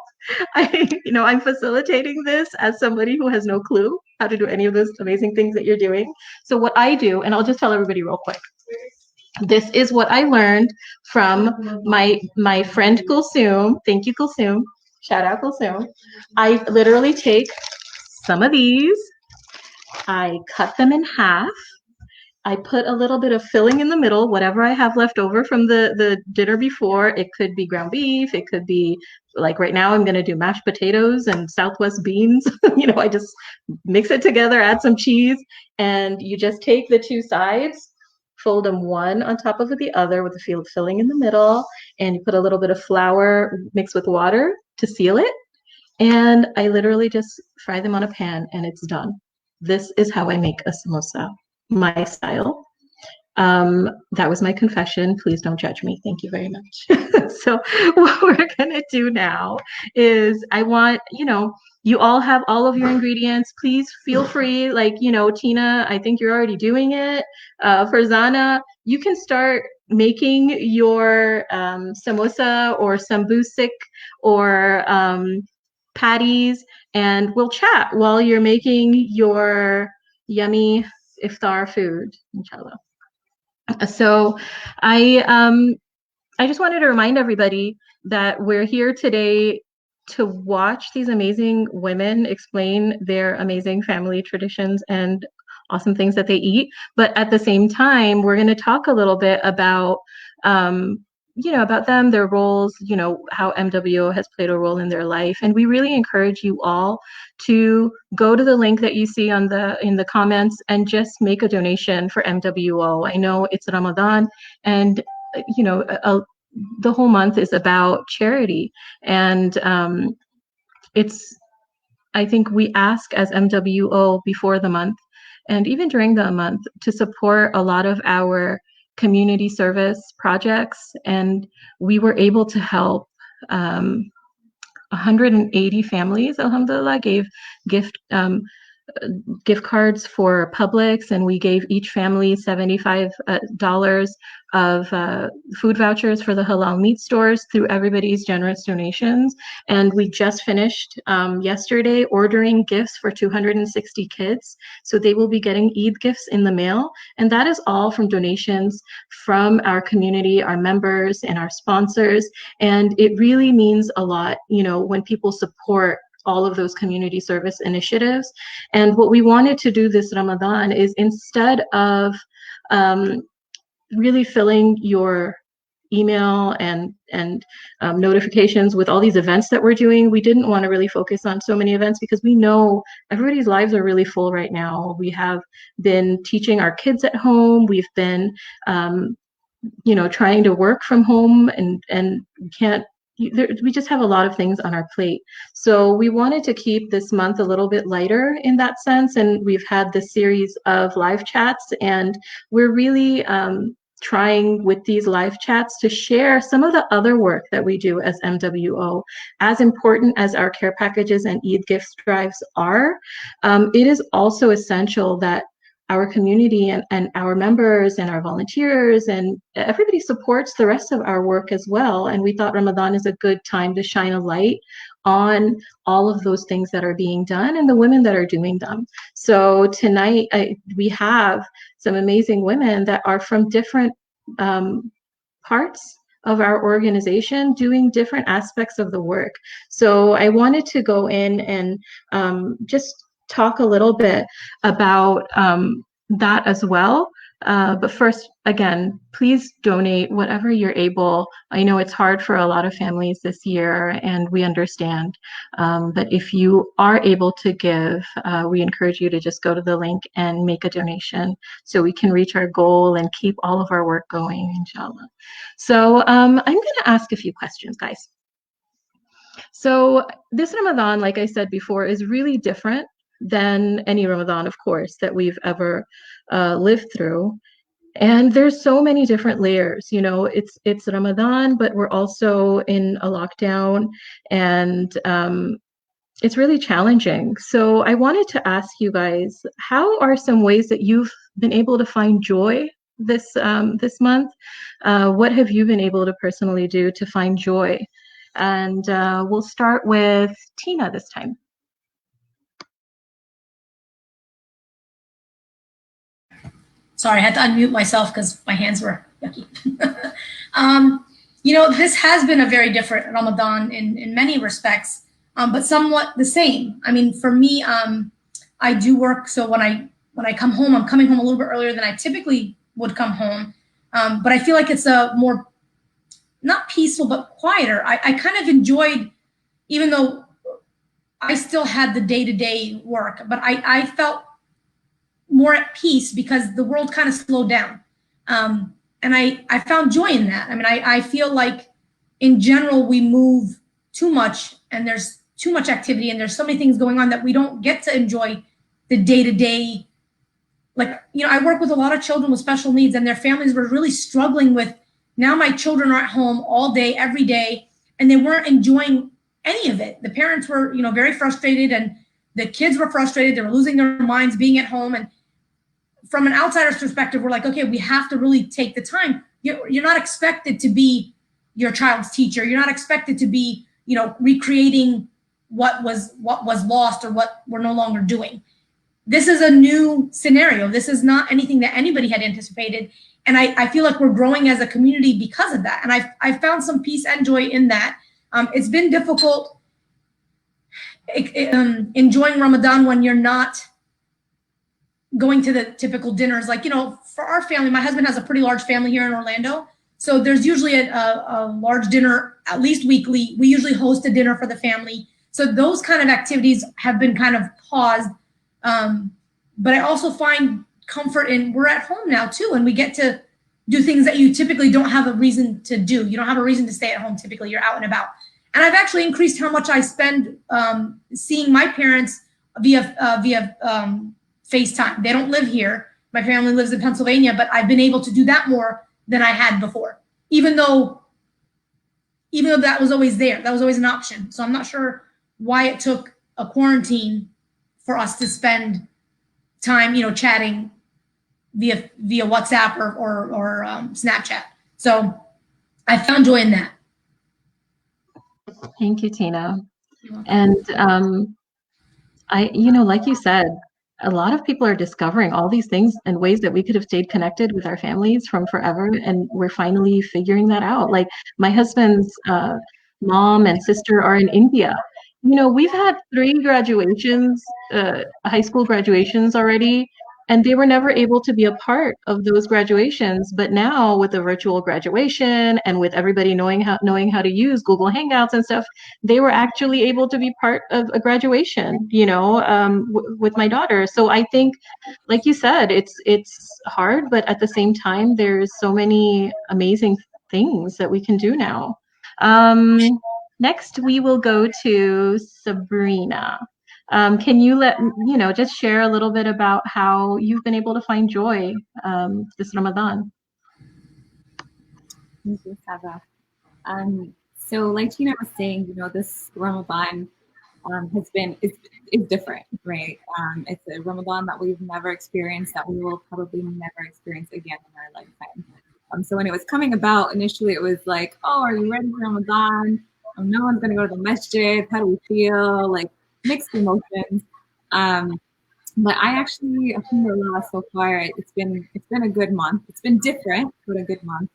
I'm facilitating this as somebody who has no clue how to do any of those amazing things that you're doing. So what I do, and I'll just tell everybody real quick. This is what I learned from my friend Kulsum. Thank you, Kulsum. Shout out Kulsum. I literally take some of these, I cut them in half. I put a little bit of filling in the middle, whatever I have left over from the dinner before. It could be ground beef. It could be like right now I'm going to do mashed potatoes and Southwest beans. I just mix it together, add some cheese, and you just take the two sides, fold them one on top of the other with the filling in the middle, and you put a little bit of flour mixed with water to seal it. And I literally just fry them on a pan and it's done. This is how I make a samosa, my style. That was my confession. Please don't judge me. Thank you very much. So what we're gonna do now is I want, you all have all of your ingredients. Please feel free, like, Tina, I think you're already doing it. Farzana, you can start making your samosa or sambusik or patties, and we'll chat while you're making your yummy iftar food, inshallah. So I just wanted to remind everybody that we're here today to watch these amazing women explain their amazing family traditions and awesome things that they eat. But at the same time, we're going to talk a little bit about about them, their roles, how MWO has played a role in their life. And we really encourage you all to go to the link that you see in the comments and just make a donation for MWO. I know it's Ramadan and, the whole month is about charity. And I think we ask as MWO before the month and even during the month to support a lot of our community service projects. And we were able to help 180 families, alhamdulillah, gave gift gift cards for Publix, and we gave each family $75 of food vouchers for the halal meat stores through everybody's generous donations. And we just finished yesterday ordering gifts for 260 kids. So they will be getting Eid gifts in the mail. And that is all from donations from our community, our members, and our sponsors. And it really means a lot, you know, when people support all of those community service initiatives. And what we wanted to do this Ramadan is, instead of really filling your email and notifications with all these events that we're doing, we didn't want to really focus on so many events, because we know everybody's lives are really full right now. We have been teaching our kids at home. We've been you know, trying to work from home, and we can't, we just have a lot of things on our plate. So we wanted to keep this month a little bit lighter in that sense. And we've had this series of live chats, and we're really trying with these live chats to share some of the other work that we do as MWO. As important as our care packages and Eid gift drives are, it is also essential that our community and our members and our volunteers and everybody supports the rest of our work as well. And we thought Ramadan is a good time to shine a light on all of those things that are being done and the women that are doing them. So tonight we have some amazing women that are from different parts of our organization doing different aspects of the work. So I wanted to go in and just talk a little bit about that as well. But first, again, please donate whatever you're able. I know it's hard for a lot of families this year, and we understand. But if you are able to give, we encourage you to just go to the link and make a donation so we can reach our goal and keep all of our work going, inshallah. So I'm going to ask a few questions, guys. So this Ramadan, like I said before, is really different than any Ramadan, of course, that we've ever lived through. And there's so many different layers, you know, it's Ramadan, but we're also in a lockdown, and it's really challenging. So I wanted to ask you guys, how are some ways that you've been able to find joy this month? What have you been able to personally do to find joy? And we'll start with Tina this time. Sorry, I had to unmute myself because my hands were yucky. You know, this has been a very different Ramadan in many respects, but somewhat the same. I mean, for me, I do work, so when I come home, I'm coming home a little bit earlier than I typically would come home. But I feel like it's a more, not peaceful, but quieter. I kind of enjoyed, even though I still had the day-to-day work, but I felt more at peace because the world kind of slowed down. And I found joy in that. I mean, I feel like in general, we move too much and there's too much activity and there's so many things going on that we don't get to enjoy the day-to-day. Like, you know, I work with a lot of children with special needs, and their families were really struggling with, now my children are at home all day, every day, and they weren't enjoying any of it. The parents were, you know, very frustrated, and the kids were frustrated. They were losing their minds being at home. And from an outsider's perspective, we're like, okay, we have to really take the time. You're not expected to be your child's teacher. You're not expected to be, you know, recreating what was lost or what we're no longer doing. This is a new scenario. This is not anything that anybody had anticipated. And I feel like we're growing as a community because of that. And I found some peace and joy in that. It's been difficult enjoying Ramadan when you're not going to the typical dinners. Like, you know, for our family, my husband has a pretty large family here in Orlando. So there's usually a large dinner, at least weekly. We usually host a dinner for the family. So those kind of activities have been kind of paused. But I also find comfort in, we're at home now too, and we get to do things that you typically don't have a reason to do. You don't have a reason to stay at home. Typically, you're out and about. And I've actually increased how much I spend seeing my parents via FaceTime. They don't live here. My family lives in Pennsylvania, but I've been able to do that more than I had before, even though that was always there. That was always an option. So I'm not sure why it took a quarantine for us to spend time, chatting via WhatsApp or Snapchat. So I found joy in that. Thank you, Tina. And like you said, a lot of people are discovering all these things and ways that we could have stayed connected with our families from forever, and we're finally figuring that out. Like my husband's mom and sister are in India. We've had 3 graduations, high school graduations already, and they were never able to be a part of those graduations. But now with the virtual graduation and with everybody knowing how to use Google Hangouts and stuff, they were actually able to be part of a graduation, with my daughter. So I think, like you said, it's hard, but at the same time, there's so many amazing things that we can do now. Next, we will go to Sabrina. Can you just share a little bit about how you've been able to find joy this Ramadan? Thank you, Sada. So like Tina was saying, this Ramadan is different, right? It's a Ramadan that we've never experienced, that we will probably never experience again in our lifetime. So when it was coming about, initially it was like, oh, are you ready for Ramadan? No one's gonna go to the masjid. How do we feel? Like mixed emotions. But I actually, alhamdulillah, so far it's been a good month. It's been different, but a good month.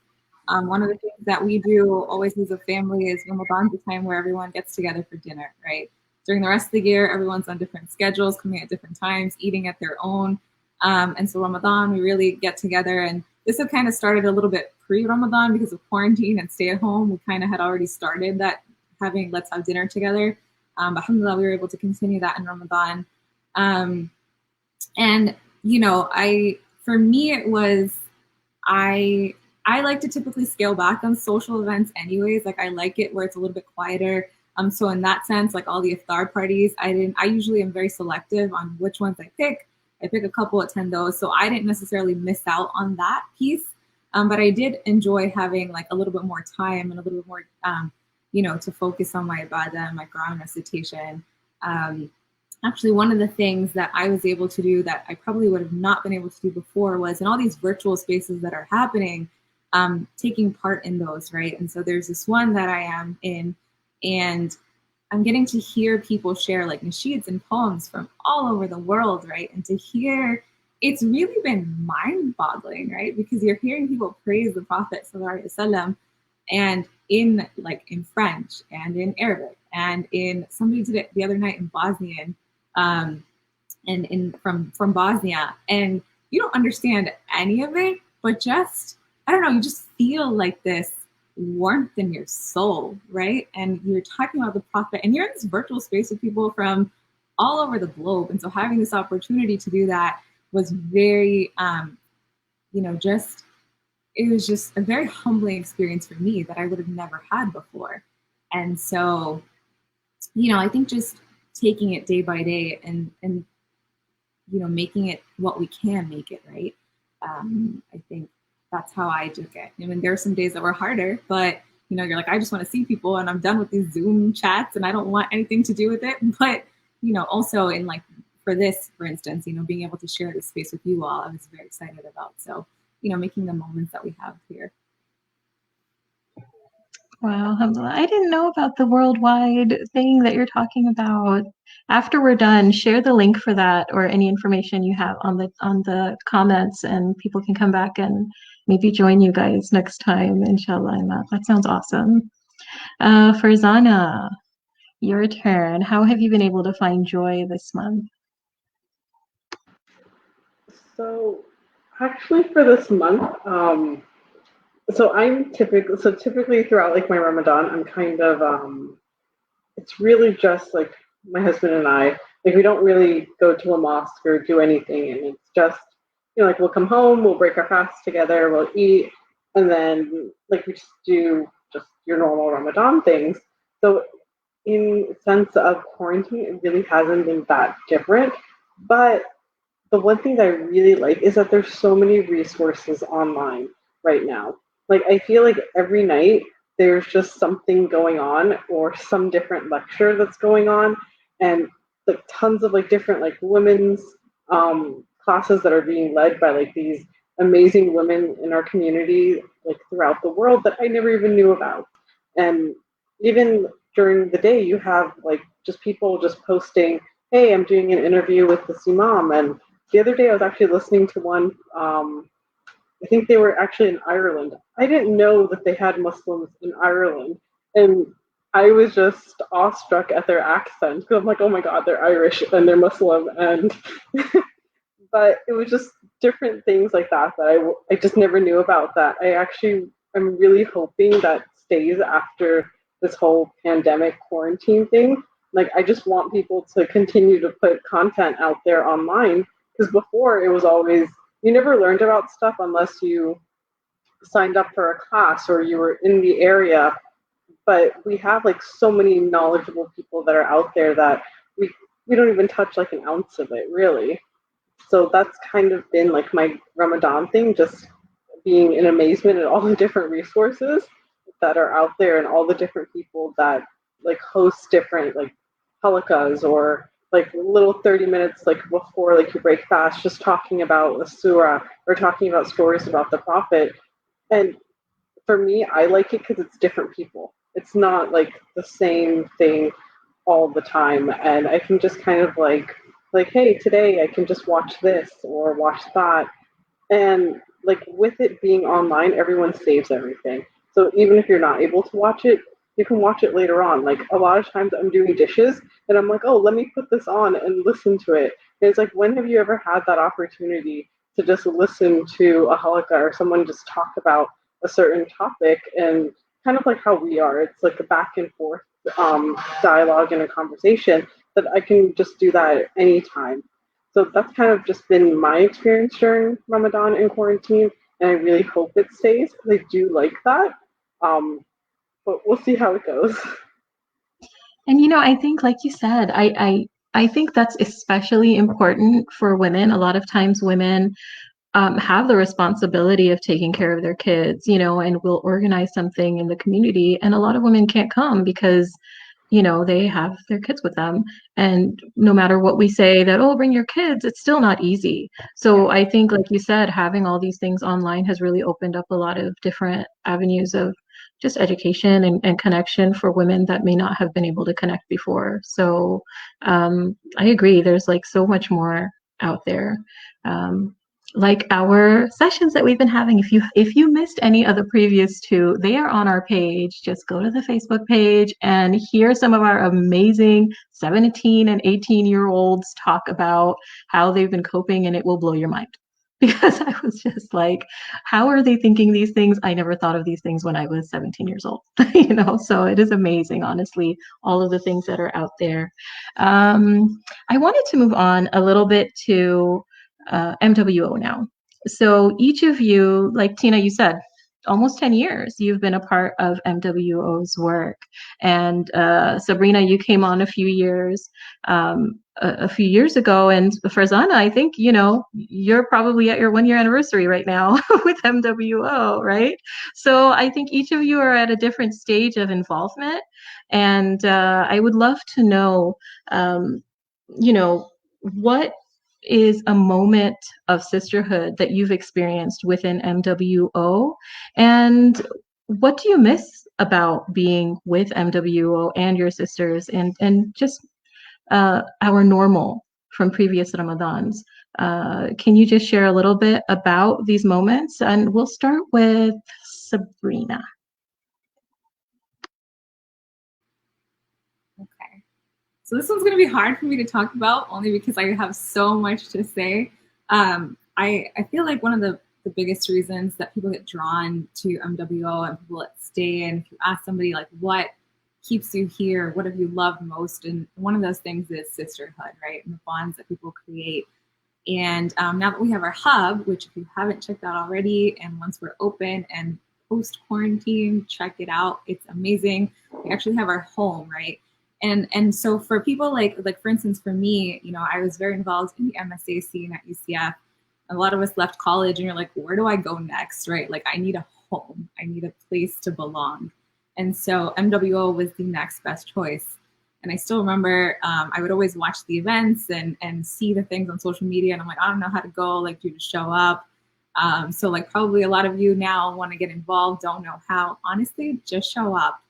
One of the things that we do always as a family is Ramadan's the time where everyone gets together for dinner, right? During the rest of the year, everyone's on different schedules, coming at different times, eating at their own. And so Ramadan, we really get together. And this had kind of started a little bit pre-Ramadan because of quarantine and stay at home. We kind of had already started that, having let's have dinner together. But alhamdulillah, we were able to continue that in Ramadan. And, for me, it was, I like to typically scale back on social events anyways. Like I like it where it's a little bit quieter. So in that sense, like all the iftar parties, I usually am very selective on which ones I pick. I pick a couple, attend those. So I didn't necessarily miss out on that piece. But I did enjoy having like a little bit more time and a little bit more, to focus on my ibadah and my Quran recitation. Actually, one of the things that I was able to do that I probably would have not been able to do before was in all these virtual spaces that are happening, taking part in those, right? And so there's this one that I am in, and I'm getting to hear people share like nasheeds and poems from all over the world, right? And to hear, it's really been mind-boggling, right? Because you're hearing people praise the Prophet sallallahu alaihi wasallam, and in French and in Arabic, and in somebody did it the other night in Bosnian, and from Bosnia, and you don't understand any of it, but just, I don't know, you just feel like this warmth in your soul, right? And you're talking about the Prophet, and you're in this virtual space with people from all over the globe. And so having this opportunity to do that was very, it was just a very humbling experience for me that I would have never had before. And so, I think just taking it day by day and making it what we can make it, right? I think that's how I took it. I mean, there are some days that were harder, but you're like, I just want to see people and I'm done with these Zoom chats and I don't want anything to do with it. But, also in for this, for instance, being able to share this space with you all, I was very excited about. So, making the moments that we have here. Wow, alhamdulillah. I didn't know about the worldwide thing that you're talking about. After we're done, share the link for that or any information you have on the comments, and people can come back and maybe join you guys next time, inshallah. That sounds awesome. Farzana, your turn. How have you been able to find joy this month? So actually for this month, typically throughout like my Ramadan, I'm kind of it's really just like my husband and I. Like we don't really go to a mosque or do anything, and it's just like we'll come home, we'll break our fast together, we'll eat, and then like we just do just your normal Ramadan things. So in sense of quarantine, it really hasn't been that different, but the one thing that I really like is that there's so many resources online right now. Like I feel like every night there's just something going on or some different lecture that's going on, and like tons of like different like women's classes that are being led by like these amazing women in our community like throughout the world that I never even knew about. And even during the day you have like just people just posting, hey, I'm doing an interview with this imam. And the other day I was actually listening to one. I think they were actually in Ireland. I didn't know that they had Muslims in Ireland, and I was just awestruck at their accent because I'm like, oh my god, they're Irish and they're Muslim, and but it was just different things like that that I just never knew about. That I actually am really hoping that stays after this whole pandemic quarantine thing. Like I just want people to continue to put content out there online because before it was always you never learned about stuff unless you signed up for a class or you were in the area. But we have like so many knowledgeable people that are out there that we don't even touch like an ounce of it really. So that's kind of been like my Ramadan thing, just being in amazement at all the different resources that are out there and all the different people that like host different like halakas or like little 30 minutes like before like you break fast, just talking about a surah or talking about stories about the prophet. And for me, I like it because it's different people. It's not like the same thing all the time, and I can just kind of like hey, today I can just watch this or watch that, and like with it being online, everyone saves everything. So even if you're not able to watch it, you can watch it later on. Like a lot of times I'm doing dishes and I'm like, oh, let me put this on and listen to it. And it's like, when have you ever had that opportunity to just listen to a halakha or someone just talk about a certain topic and kind of like how we are? It's like a back and forth dialogue and a conversation that I can just do that at any time. So that's kind of just been my experience during Ramadan and quarantine, and I really hope it stays because I do like that. Um, but we'll see how it goes. And I think, like you said, I think that's especially important for women. A lot of times, women have the responsibility of taking care of their kids, and will organize something in the community. And a lot of women can't come because, they have their kids with them. And no matter what we say that, oh, bring your kids, it's still not easy. So I think, like you said, having all these things online has really opened up a lot of different avenues of just education and connection for women that may not have been able to connect before. So I agree. There's like so much more out there. Um, like our sessions that we've been having. If you missed any of the previous two, they are on our page. Just go to the Facebook page and hear some of our amazing 17 and 18-year-olds talk about how they've been coping, and it will blow your mind. Because I was just like, how are they thinking these things? I never thought of these things when I was 17 years old. So it is amazing, honestly, all of the things that are out there. I wanted to move on a little bit to MWO now. So each of you, like Tina, you said, almost 10 years you've been a part of MWO's work. And Sabrina, you came on a few years ago. And Farzana, I think, you're probably at your 1 year anniversary right now with MWO, right? So I think each of you are at a different stage of involvement. And I would love to know, what is a moment of sisterhood that you've experienced within MWO? And what do you miss about being with MWO and your sisters and just our normal from previous Ramadans? Can you just share a little bit about these moments? And we'll start with Sabrina. Okay. So this one's going to be hard for me to talk about only because I have so much to say. I feel like one of the biggest reasons that people get drawn to MWO and people that stay, and if you ask somebody like what keeps you here, what have you loved most, and one of those things is sisterhood, right? And the bonds that people create. And now that we have our hub, which if you haven't checked out already, and once we're open and post quarantine, check it out. It's amazing. We actually have our home, right? And so for people like for instance, for me, you know, I was very involved in the MSA scene at UCF. A lot of us left college and you're like, where do I go next, right? Like I need a home. I need a place to belong. And so MWO was the next best choice. And I still remember I would always watch the events and see the things on social media. And I'm like, I don't know how to go, like, do to show up. So like probably a lot of you now want to get involved, don't know how. Honestly, just show up.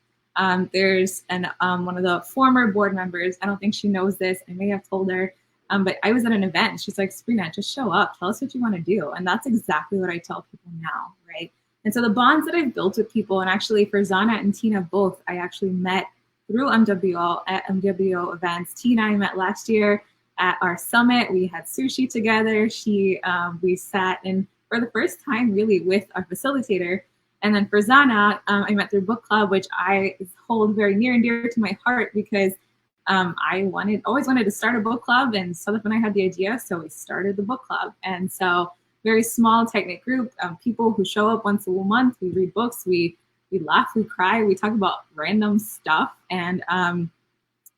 There's one of the former board members, I don't think she knows this, I may have told her, but I was at an event. She's like, Sabrina, just show up. Tell us what you want to do. And that's exactly what I tell people now, right? And so the bonds that I've built with people, and actually for Zana and Tina both, I actually met through MWO at MWO events. Tina and I met last year at our summit. We had sushi together. We sat in for the first time really with our facilitator. And then for Zana, I met through book club, which I hold very near and dear to my heart because I always wanted to start a book club, and Sadaf and I had the idea, so we started the book club. And so very small, tight-knit group of people who show up once a month. We read books, we laugh, we cry, we talk about random stuff. And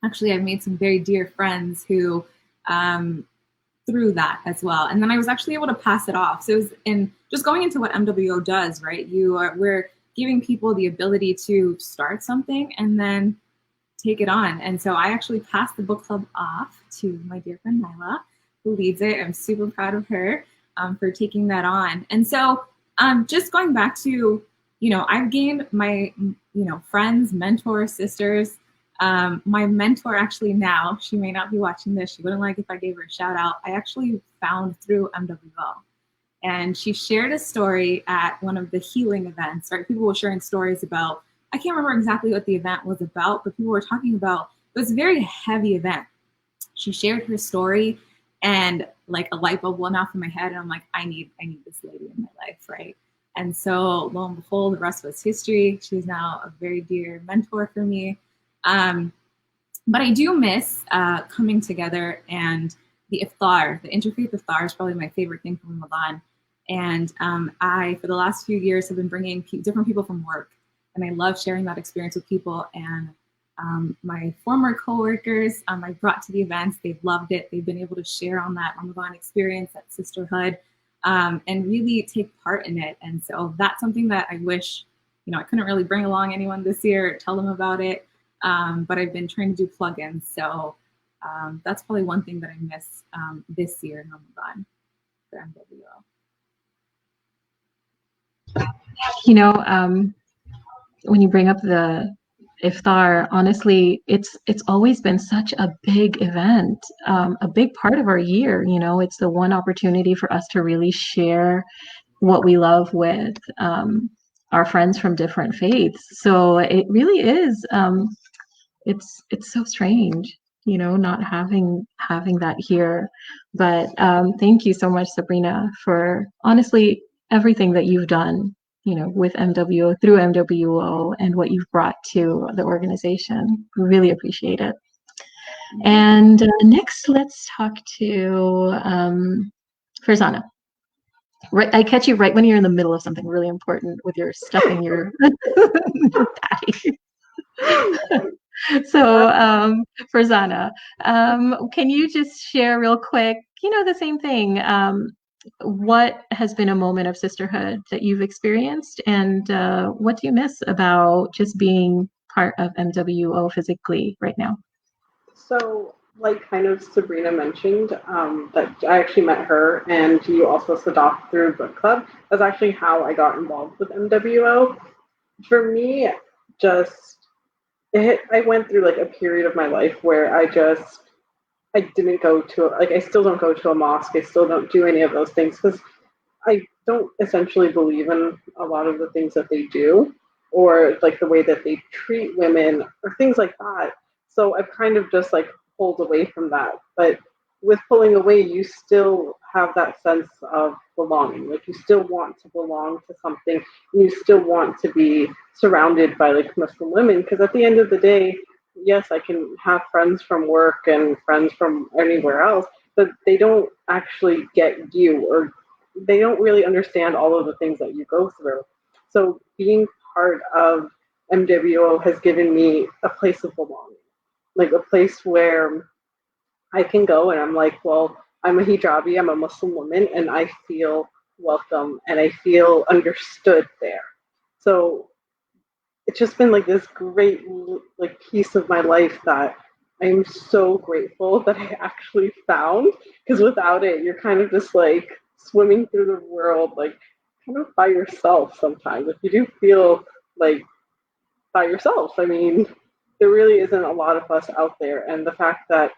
actually, I've made some very dear friends who through that as well. And then I was actually able to pass it off. So it was in just going into what MWO does, right? We're giving people the ability to start something and then take it on. And so I actually passed the book club off to my dear friend Nyla, who leads it. I'm super proud of her for taking that on. And so just going back to, you know, I've gained my, you know, friends, mentors, sisters. My mentor actually now, she may not be watching this. She wouldn't like if I gave her a shout out. I actually found through MWO. And she shared a story at one of the healing events, right? People were sharing stories about, I can't remember exactly what the event was about, but people were talking about, it was a very heavy event. She shared her story and like a light bulb went off in my head. And I'm like, I need this lady in my life, right? And so lo and behold, the rest was history. She's now a very dear mentor for me. But I do miss coming together, and the iftar, the interfaith iftar is probably my favorite thing from Ramadan. And I, for the last few years, have been bringing different people from work, and I love sharing that experience with people. And my former coworkers, I brought to the events. They've loved it. They've been able to share on that Ramadan experience at Sisterhood and really take part in it. And so that's something that I wish, you know, I couldn't really bring along anyone this year or tell them about it. But I've been trying to do plugins. So that's probably one thing that I miss this year in Ramadan for MWO. You know, when you bring up the iftar, honestly, it's always been such a big event, a big part of our year. You know, it's the one opportunity for us to really share what we love with our friends from different faiths. So it really is. It's so strange, you know, not having that here. But thank you so much, Sabrina, for honestly everything that you've done, you know, with MWO, through MWO, and what you've brought to the organization. We really appreciate it. And next, let's talk to Farzana. Right, I catch you right when you're in the middle of something really important with your stuffing your patty. So, Farzana, can you just share real quick, you know, the same thing, what has been a moment of sisterhood that you've experienced, and what do you miss about just being part of MWO physically right now? So, like kind of Sabrina mentioned, that I actually met her and you also Sadaf through book club. That's actually how I got involved with MWO. For me, I went through like a period of my life where I didn't go to, like, I still don't go to a mosque. I still don't do any of those things because I don't essentially believe in a lot of the things that they do, or like the way that they treat women or things like that. So I've kind of just like pulled away from that. But with pulling away, you still have that sense of belonging. Like you still want to belong to something. And you still want to be surrounded by like Muslim women. Because at the end of the day, yes, I can have friends from work and friends from anywhere else, but they don't actually get you, or they don't really understand all of the things that you go through. So being part of MWO has given me a place of belonging. like a place where I can go and I'm like, well, I'm a hijabi, I'm a Muslim woman, and I feel welcome and I feel understood there. So it's just been like this great like piece of my life that I'm so grateful that I actually found, because without it you're kind of just like swimming through the world like kind of by yourself sometimes. If you do feel like by yourself, I mean, there really isn't a lot of us out there, and the fact that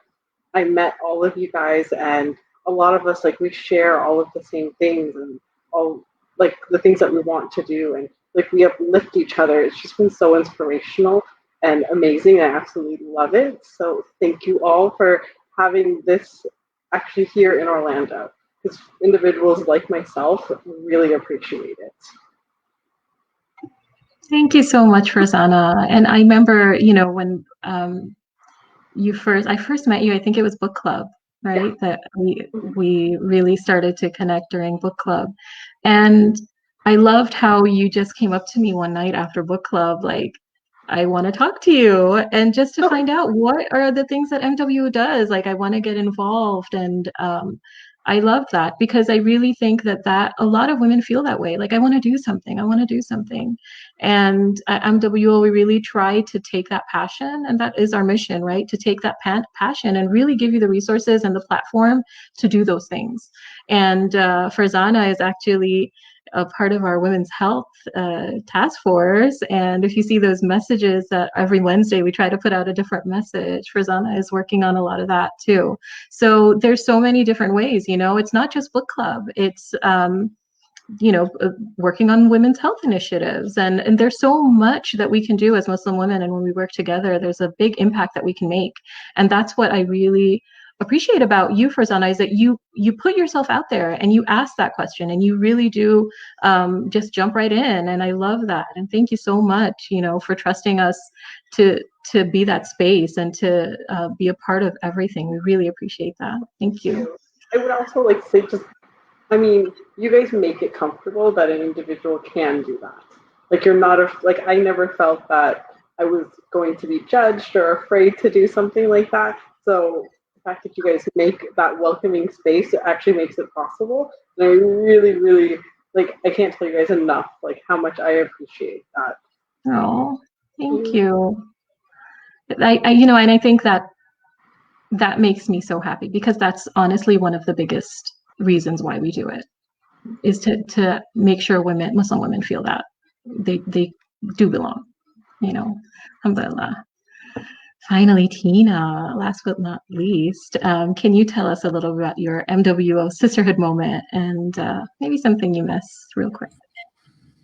I met all of you guys, and a lot of us, like, we share all of the same things and all like the things that we want to do, and like we uplift each other. It's just been so inspirational and amazing. I absolutely love it. So thank you all for having this actually here in Orlando, because individuals like myself really appreciate it. Thank you so much, Farzana. And I remember, when I first met you, I think it was book club, right? Yeah. That we really started to connect during book club. And I loved how you just came up to me one night after book club, like, I want to talk to you, and just to find out what are the things that MW does. Like, I want to get involved. And I love that, because I really think that a lot of women feel that way. Like, I want to do something. I want to do something. And at MWO, we really try to take that passion, and that is our mission, right? To take that passion and really give you the resources and the platform to do those things. And Farzana is actually a part of our women's health task force. And if you see those messages that every Wednesday we try to put out a different message, Farzana is working on a lot of that too. So there's so many different ways, it's not just book club. It's working on women's health initiatives. And there's so much that we can do as Muslim women. And when we work together, there's a big impact that we can make. And that's what I really appreciate about you, Farzana, is that you put yourself out there and you ask that question, and you really do just jump right in. And I love that. And thank you so much, for trusting us to be that space and to be a part of everything. We really appreciate that. Thank you. I would also like to say, just, I mean, you guys make it comfortable that an individual can do that. Like, you're not like, I never felt that I was going to be judged or afraid to do something like that. So the fact that you guys make that welcoming space, it actually makes it possible. And I really, really, like, I can't tell you guys enough, like, how much I appreciate that. Oh, thank you. And I think that makes me so happy, because that's honestly one of the biggest reasons why we do it, is to make sure Muslim women feel that they do belong, alhamdulillah. Finally, Tina, last but not least, can you tell us a little about your MWO sisterhood moment, and maybe something you missed real quick?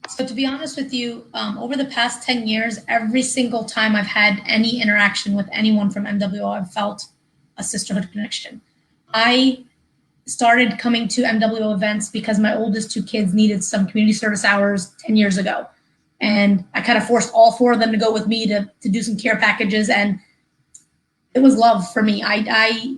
So to be honest with you, over the past 10 years, every single time I've had any interaction with anyone from MWO, I've felt a sisterhood connection. I started coming to MWO events because my oldest two kids needed some community service hours 10 years ago. And I kind of forced all four of them to go with me to do some care packages. And it was love for me. I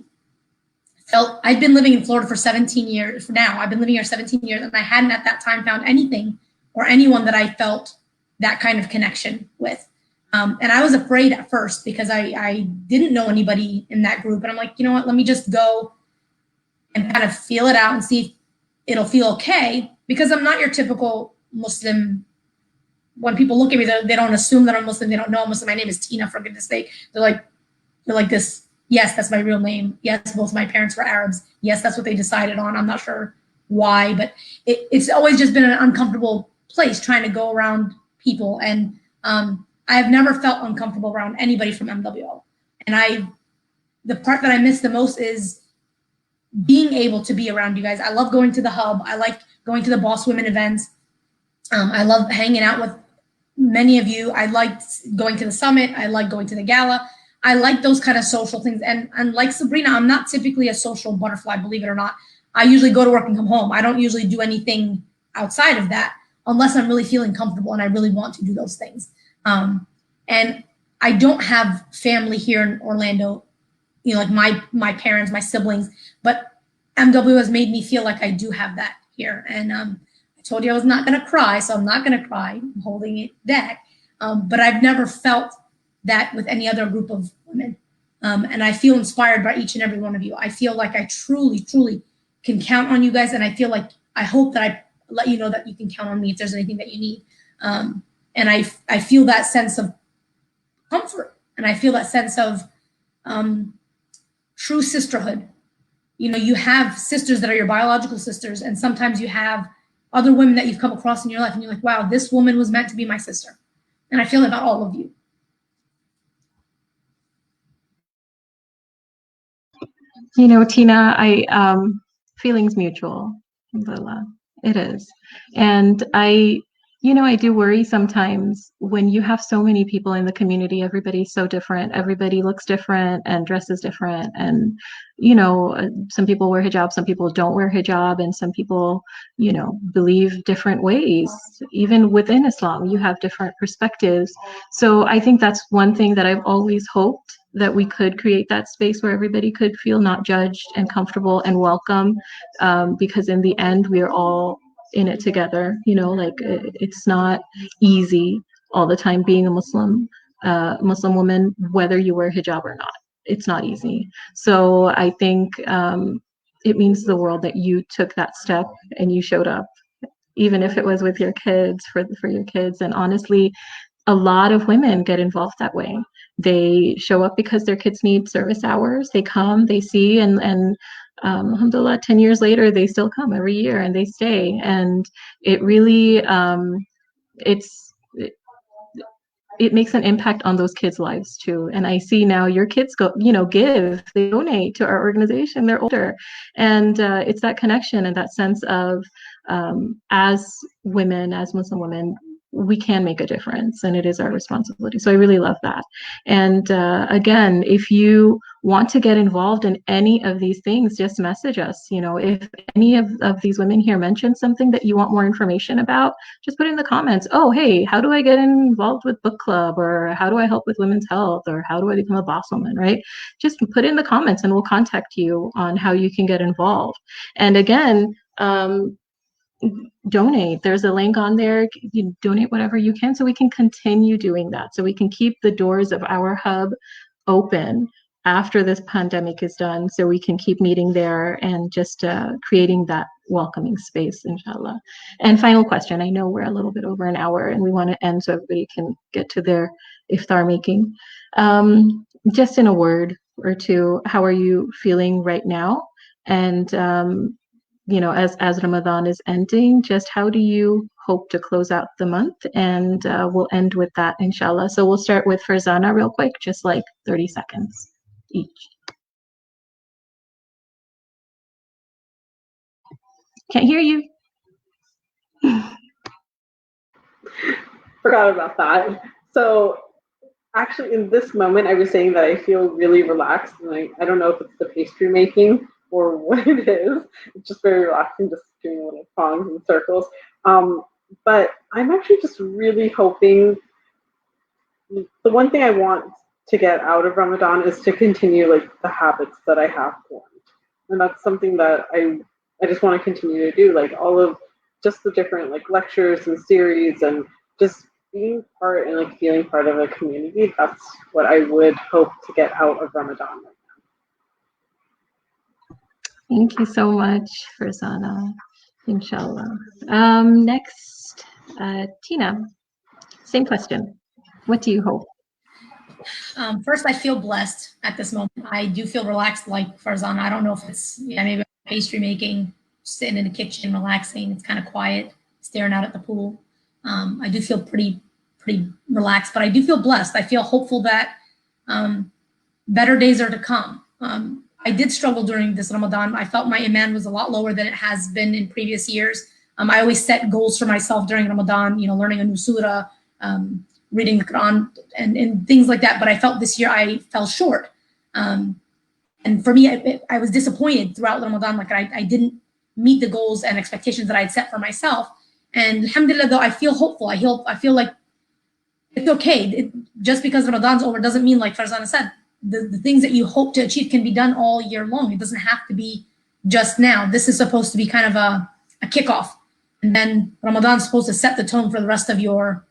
felt, I'd been living in Florida for 17 years now. I've been living here 17 years, and I hadn't at that time found anything or anyone that I felt that kind of connection with. And I was afraid at first, because I didn't know anybody in that group. And I'm like, you know what, let me just go and kind of feel it out and see if it'll feel okay, because I'm not your typical Muslim. When people look at me, they don't assume that I'm Muslim. They don't know I'm Muslim. My name is Tina, for goodness sake. They're like this. Yes, that's my real name. Yes, both my parents were Arabs. Yes, that's what they decided on. I'm not sure why, but it's always just been an uncomfortable place trying to go around people. And I have never felt uncomfortable around anybody from MWO. And the part that I miss the most is being able to be around you guys. I love going to the hub. I like going to the Boss Women events. I love hanging out with many of you. I liked going to the summit. I like going to the gala. I like those kind of social things. And like Sabrina, I'm not typically a social butterfly, believe it or not. I usually go to work and come home. I don't usually do anything outside of that unless I'm really feeling comfortable and I really want to do those things. And I don't have family here in Orlando, like my parents, my siblings, but MW has made me feel like I do have that here. And I told you I was not going to cry, so I'm not going to cry. I'm holding it back. But I've never felt that with any other group of women. And I feel inspired by each and every one of you. I feel like I truly, truly can count on you guys. And I feel like, I hope that I let you know that you can count on me if there's anything that you need. And I feel that sense of comfort, and I feel that sense of true sisterhood. You know, you have sisters that are your biological sisters, and sometimes you have other women that you've come across in your life, and you're like, wow, this woman was meant to be my sister. And I feel about all of you. You know, Tina, feelings mutual, alhamdulillah. It is. And I do worry sometimes when you have so many people in the community, everybody's so different, everybody looks different and dresses different. And, some people wear hijab, some people don't wear hijab, and some people, believe different ways. Even within Islam, you have different perspectives. So I think that's one thing that I've always hoped, that we could create that space where everybody could feel not judged and comfortable and welcome, because in the end, we are all in it together. It's not easy all the time being a Muslim woman, whether you wear hijab or not. It's not easy. So I think it means the world that you took that step and you showed up, even if it was with your kids, for your kids. And honestly, a lot of women get involved that way. They show up because their kids need service hours. They come, they see, and alhamdulillah, 10 years later, they still come every year and they stay. And it really, it makes an impact on those kids' lives too. And I see now your kids go, they donate to our organization. They're older, and it's that connection and that sense of, as women, as Muslim women, we can make a difference, and it is our responsibility. So I really love that. And again, if you want to get involved in any of these things, just message us. If any of these women here mention something that you want more information about, just put in the comments, oh, hey, how do I get involved with book club? Or how do I help with women's health? Or how do I become a boss woman, right? Just put in the comments and we'll contact you on how you can get involved. And again, donate. There's a link on there. You donate whatever you can so we can continue doing that. So we can keep the doors of our hub open after this pandemic is done, so we can keep meeting there and just creating that welcoming space, inshallah. And final question. I know we're a little bit over an hour and we want to end so everybody can get to their iftar making. Just in a word or two, how are you feeling right now? And as Ramadan is ending, just how do you hope to close out the month? And we'll end with that, inshallah. So we'll start with Farzana real quick, just like 30 seconds each. Can't hear you. Forgot about that. So actually, in this moment, I was saying that I feel really relaxed, and I don't know if it's the pastry making or what it is. It's just very relaxing, just doing little prongs and circles. But I'm actually just really hoping, the one thing I want to get out of Ramadan is to continue like the habits that I have formed. And that's something that I just want to continue to do, like all of just the different like lectures and series, and just being part and like feeling part of a community. That's what I would hope to get out of Ramadan right now. Thank you so much, Farzana. Inshallah. Next, Tina, same question. What do you hope? First, I feel blessed at this moment. I do feel relaxed like Farzana. I don't know if it's, maybe pastry making, sitting in the kitchen, relaxing. It's kind of quiet, staring out at the pool. I do feel pretty relaxed, but I do feel blessed. I feel hopeful that better days are to come. I did struggle during this Ramadan. I felt my iman was a lot lower than it has been in previous years. I always set goals for myself during Ramadan, learning a new surah, reading the Quran, and things like that. But I felt this year I fell short. And for me, I was disappointed throughout Ramadan. Like I didn't meet the goals and expectations that I had set for myself. And alhamdulillah, though, I feel hopeful. I feel like it's okay. Just because Ramadan's over doesn't mean, like Farzana said, the things that you hope to achieve can be done all year long. It doesn't have to be just now. This is supposed to be kind of a kickoff. And then Ramadan's supposed to set the tone for the rest of your,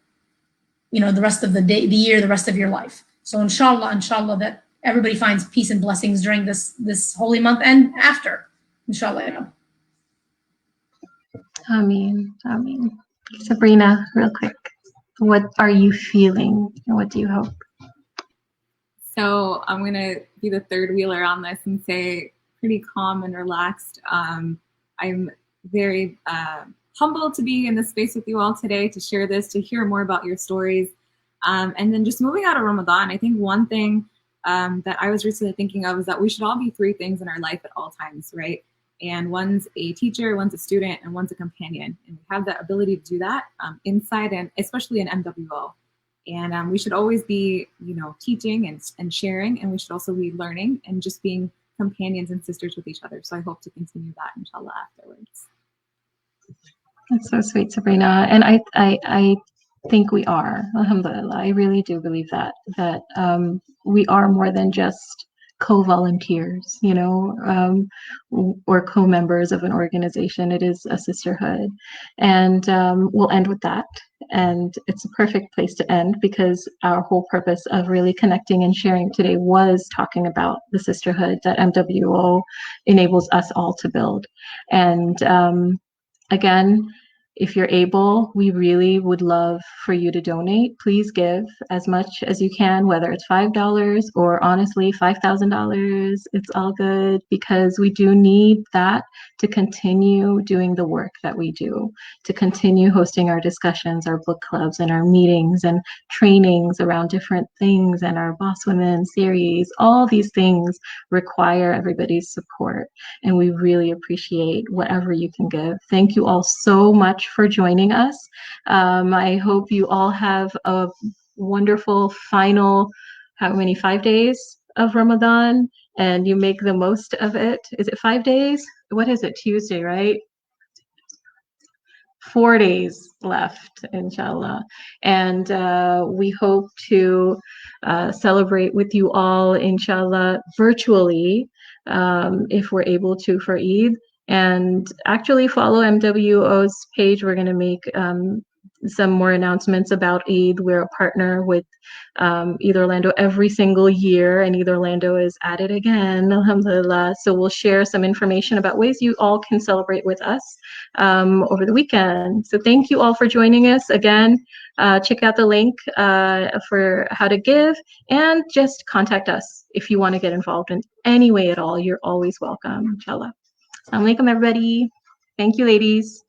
the rest of the day, the year, the rest of your life. So inshallah, that everybody finds peace and blessings during this holy month and after, inshallah. Ameen. Ameen. Sabrina, real quick, what are you feeling and what do you hope? So I'm going to be the third wheeler on this and say pretty calm and relaxed. I'm very humbled to be in this space with you all today, to share this, to hear more about your stories. And then just moving out of Ramadan, I think one thing that I was recently thinking of is that we should all be three things in our life at all times, right? And one's a teacher, one's a student, and one's a companion. And we have the ability to do that inside and especially in MWO. And we should always be, teaching and sharing, and we should also be learning and just being companions and sisters with each other. So I hope to continue that, inshallah, afterwards. That's so sweet, Sabrina. And I think we are, alhamdulillah. I really do believe that we are more than just co-volunteers, or co-members of an organization. It is a sisterhood. And we'll end with that. And it's a perfect place to end, because our whole purpose of really connecting and sharing today was talking about the sisterhood that MWO enables us all to build. And again, if you're able, we really would love for you to donate. Please give as much as you can, whether it's $5 or honestly $5,000. It's all good, because we do need that to continue doing the work that we do, to continue hosting our discussions, our book clubs, and our meetings and trainings around different things, and our Boss Women series. All these things require everybody's support, and we really appreciate whatever you can give. Thank you all so much for joining us. I hope you all have a wonderful final, 5 days of Ramadan, and you make the most of it. Is it 5 days? What is it? Tuesday, right? 4 days left, inshallah. And we hope to celebrate with you all, inshallah, virtually, if we're able to, for Eid. And actually follow MWO's page. We're going to make some more announcements about Eid. We're a partner with Eid Orlando every single year, and Eid Orlando is at it again, alhamdulillah. So we'll share some information about ways you all can celebrate with us over the weekend. So thank you all for joining us. Again, check out the link for how to give, and just contact us if you want to get involved in any way at all. You're always welcome, inshallah. Assalamu alaikum, everybody. Thank you, ladies.